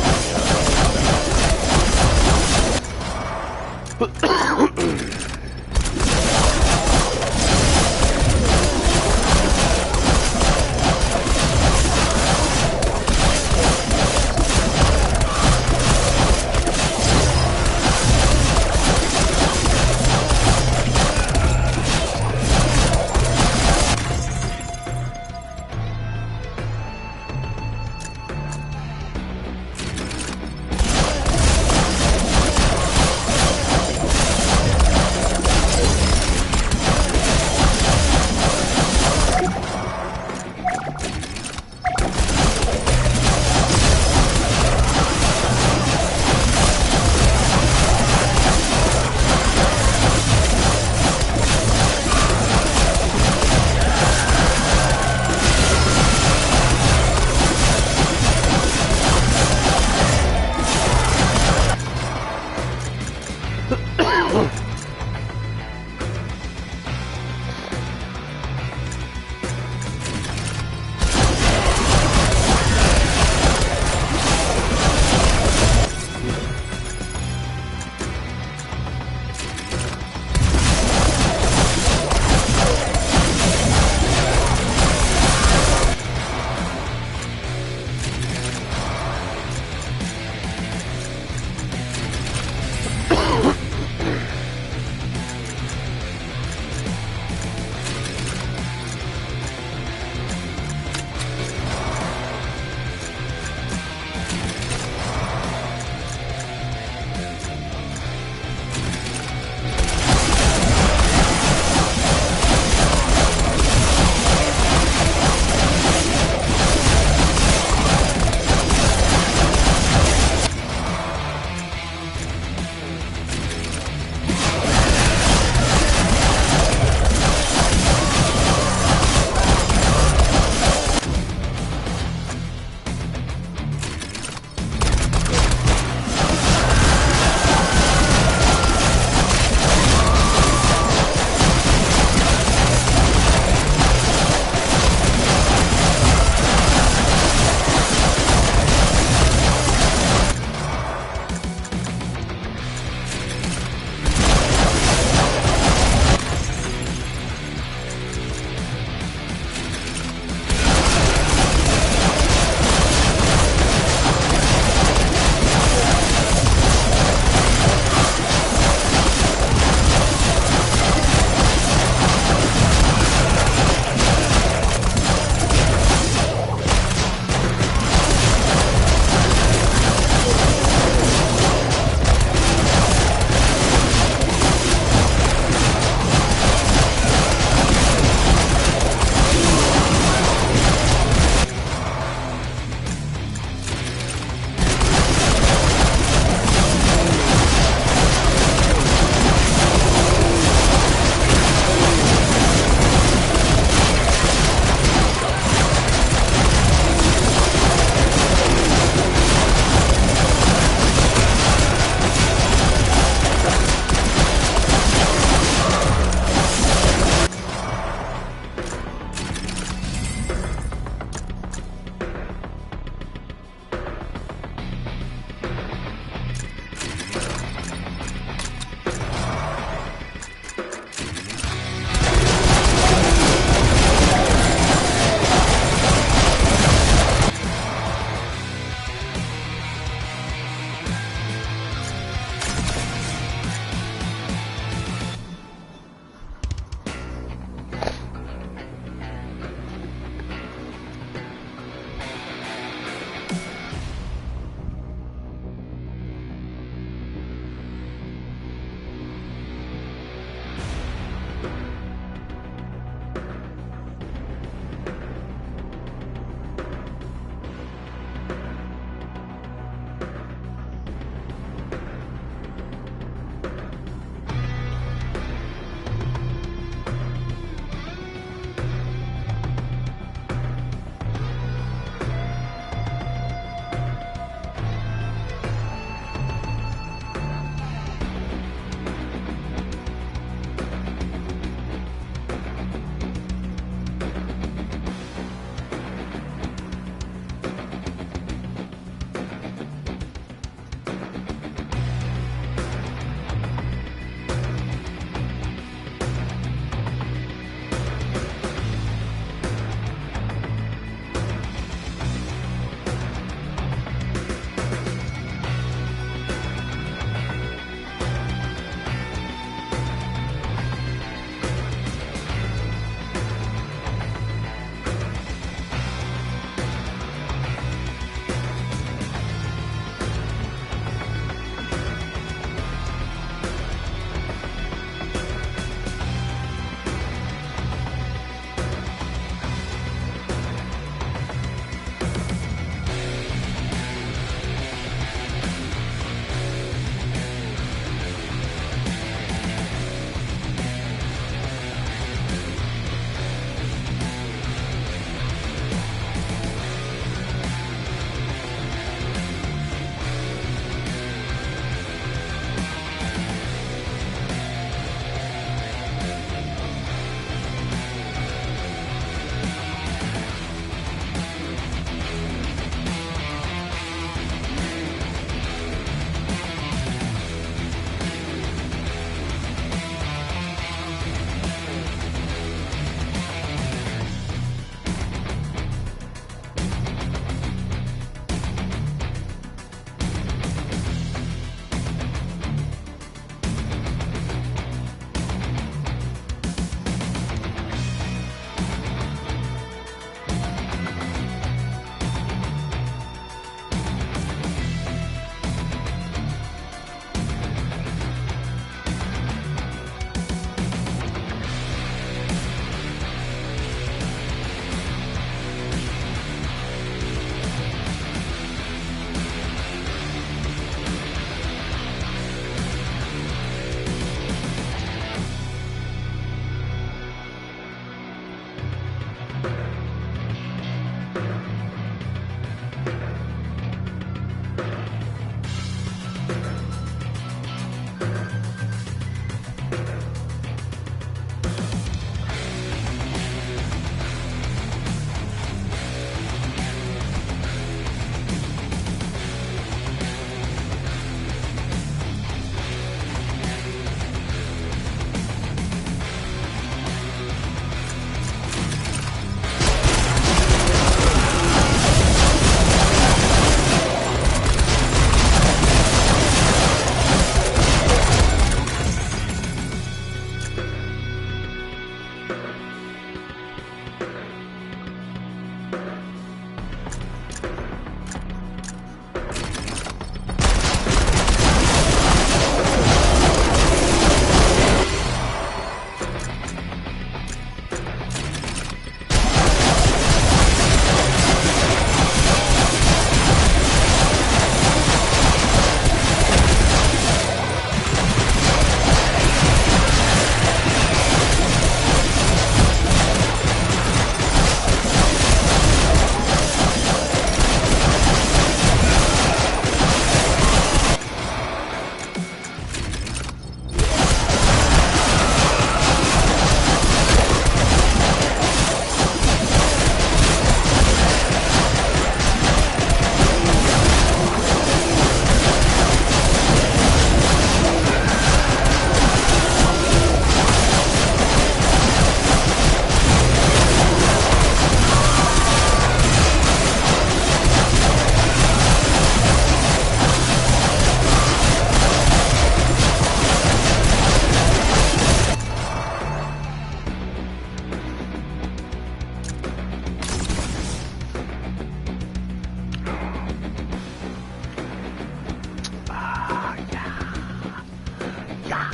Speaker 1: Yeah.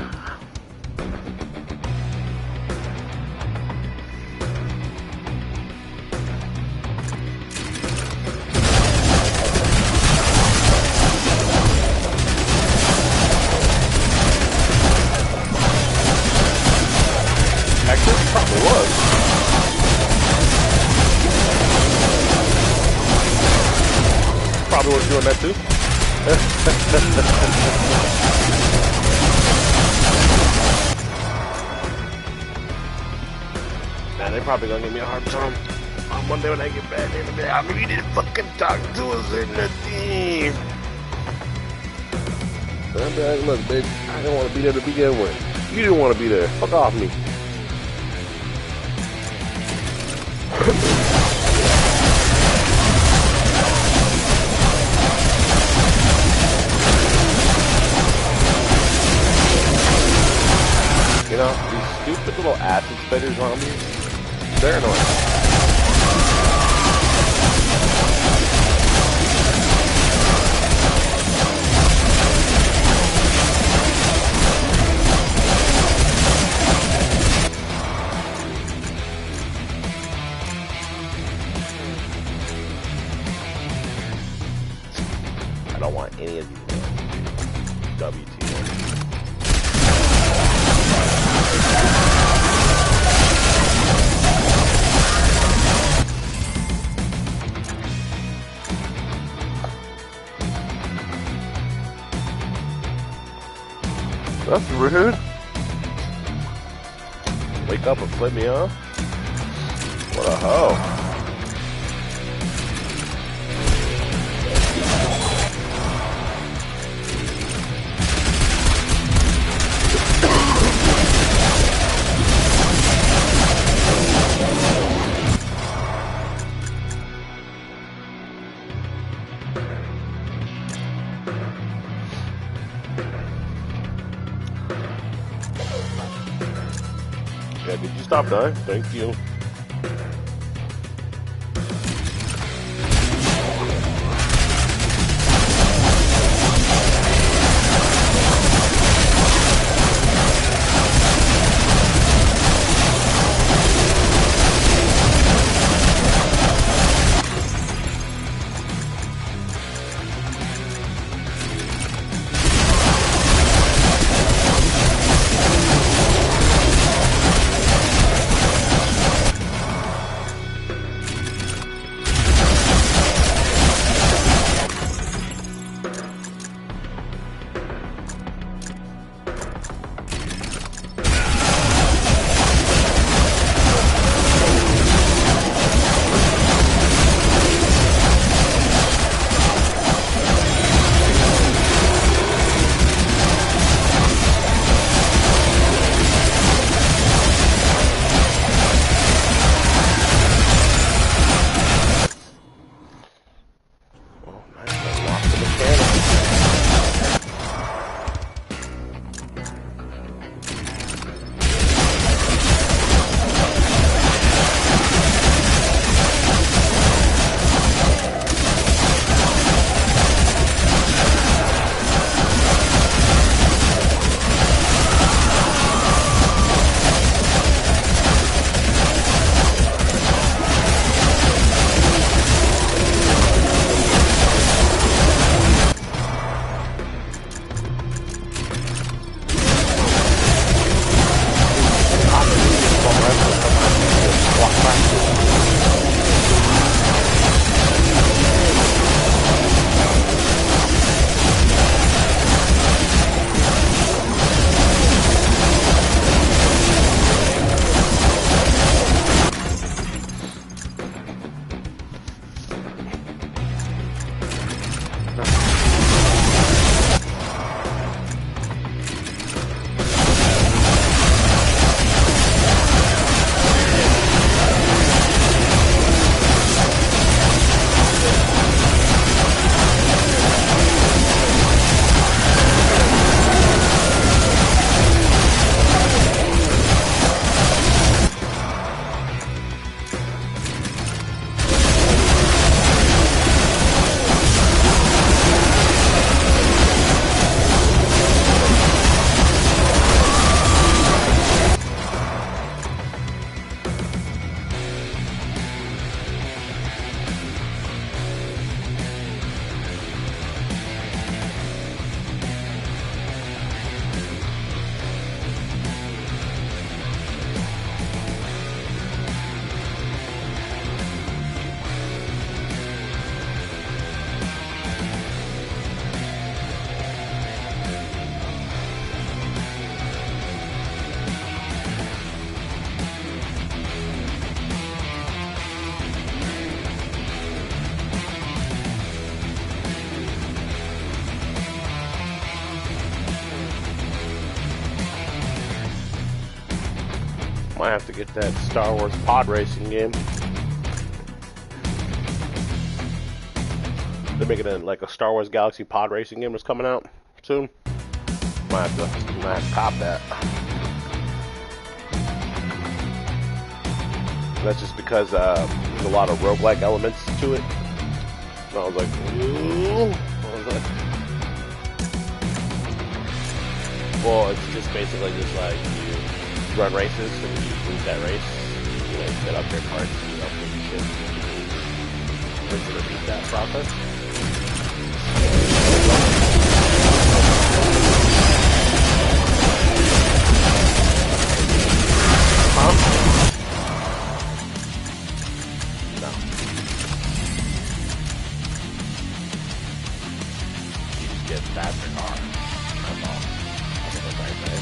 Speaker 1: Texas probably was. Probably was doing that too. Man, they probably gonna give me a hard time. On Monday when I get back, they're gonna be like, how come you didn't fucking talk to us in the team? And I'm like, look, bitch, I didn't want to be there to begin with. You didn't want to be there. Fuck off me. You know, these stupid little acid spider zombies, they're annoying. I don't want any of these WT1. That's rude. Wake up and flip me off? What a hoe. Yeah, did you stop dying? Thank you. Might have to get that Star Wars pod racing game. They're making like a Star Wars Galaxy pod racing game that's coming out soon. Might have to cop that. That's just because there's a lot of roguelike elements to it. And I was like, ooh. Well, it's just basically just like you run races and you lose that race. You know, set up your cards, you know, shit. Rinse and repeat that process. Huh? No. You just get faster car. That's all. That's what I say.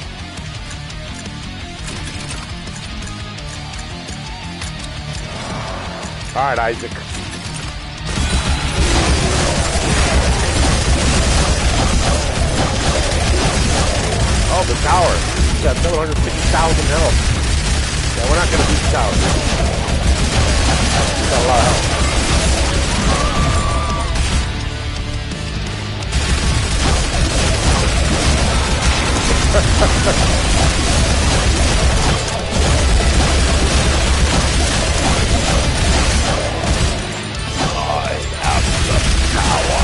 Speaker 1: Alright, Isaac. Oh, the tower. He's got 750,000 health. Yeah, we're not going to beat the tower. He's got a lot of health. I have the power.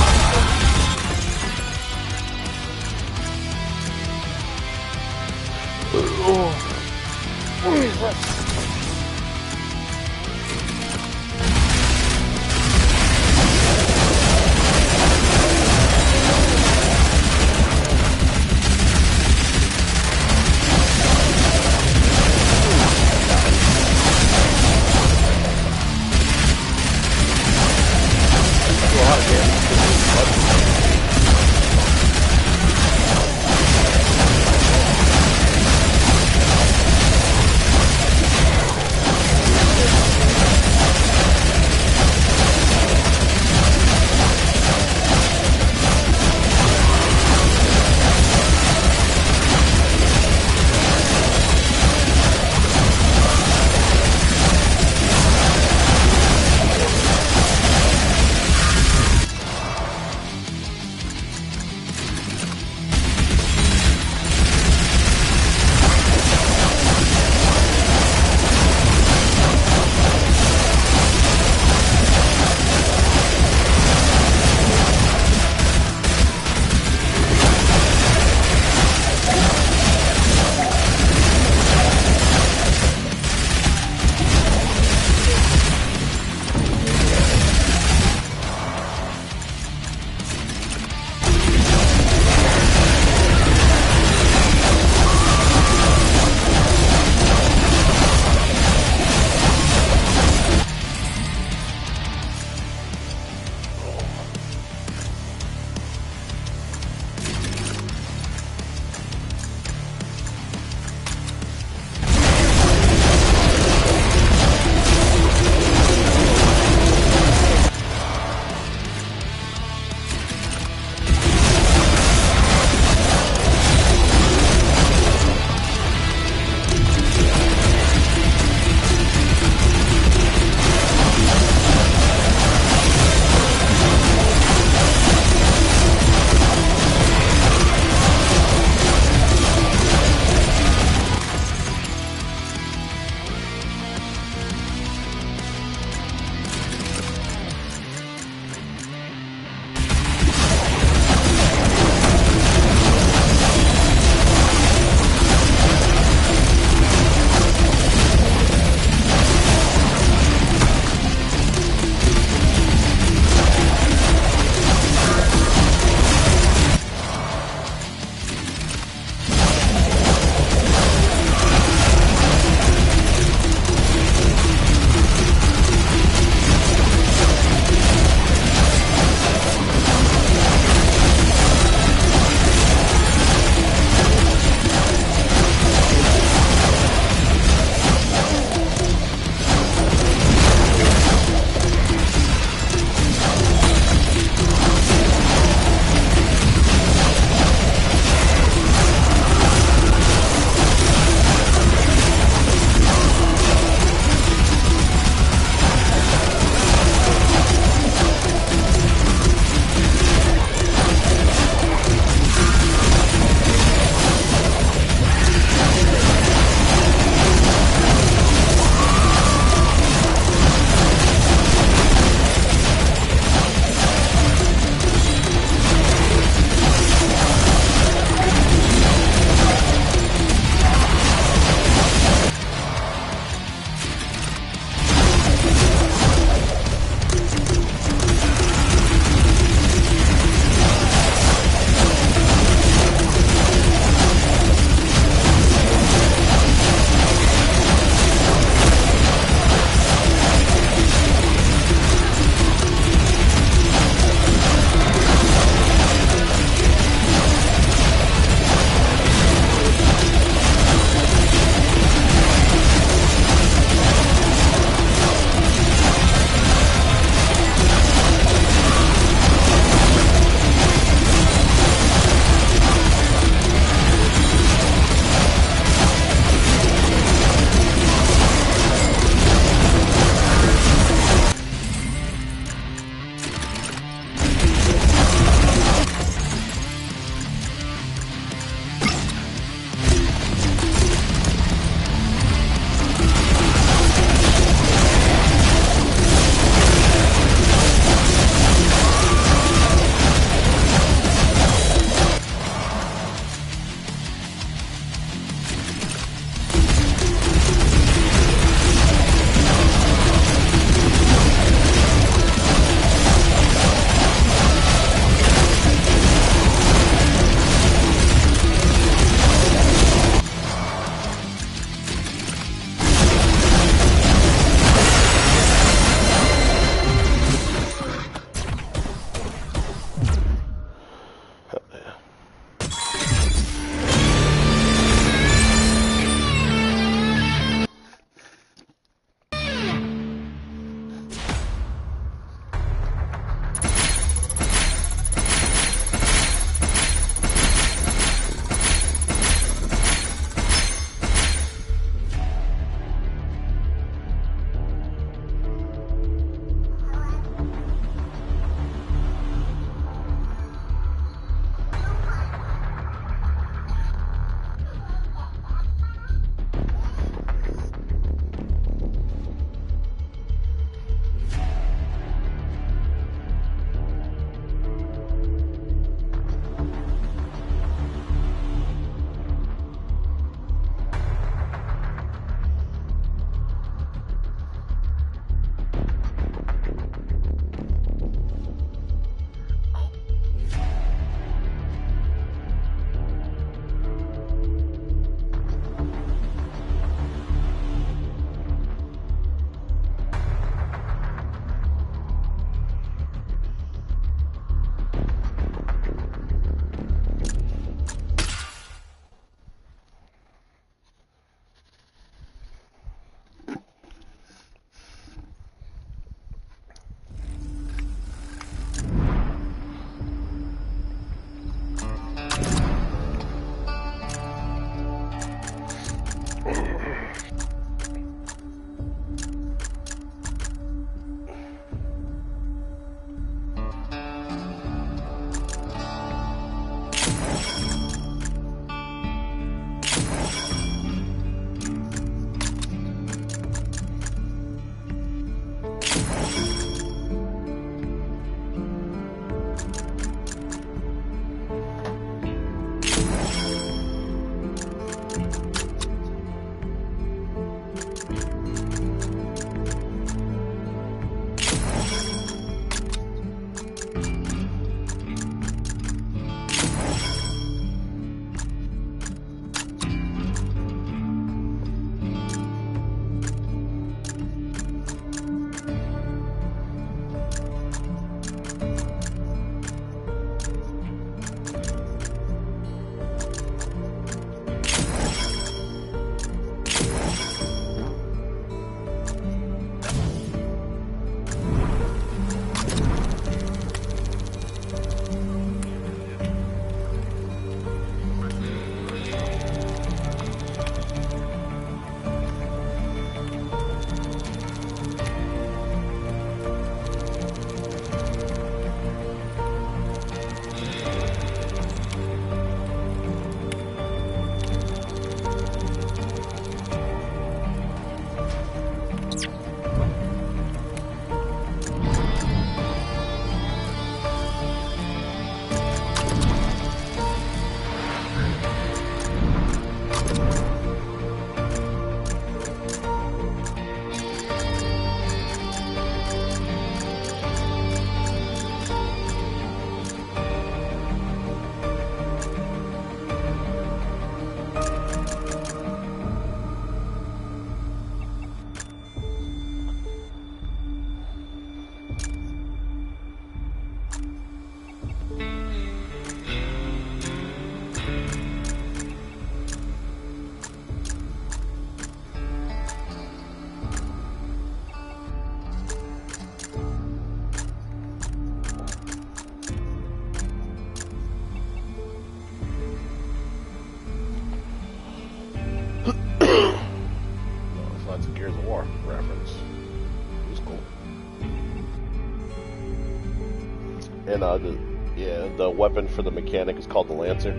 Speaker 1: And the weapon for the mechanic is called the Lancer.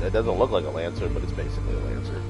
Speaker 1: It doesn't look like a Lancer, but it's basically a Lancer.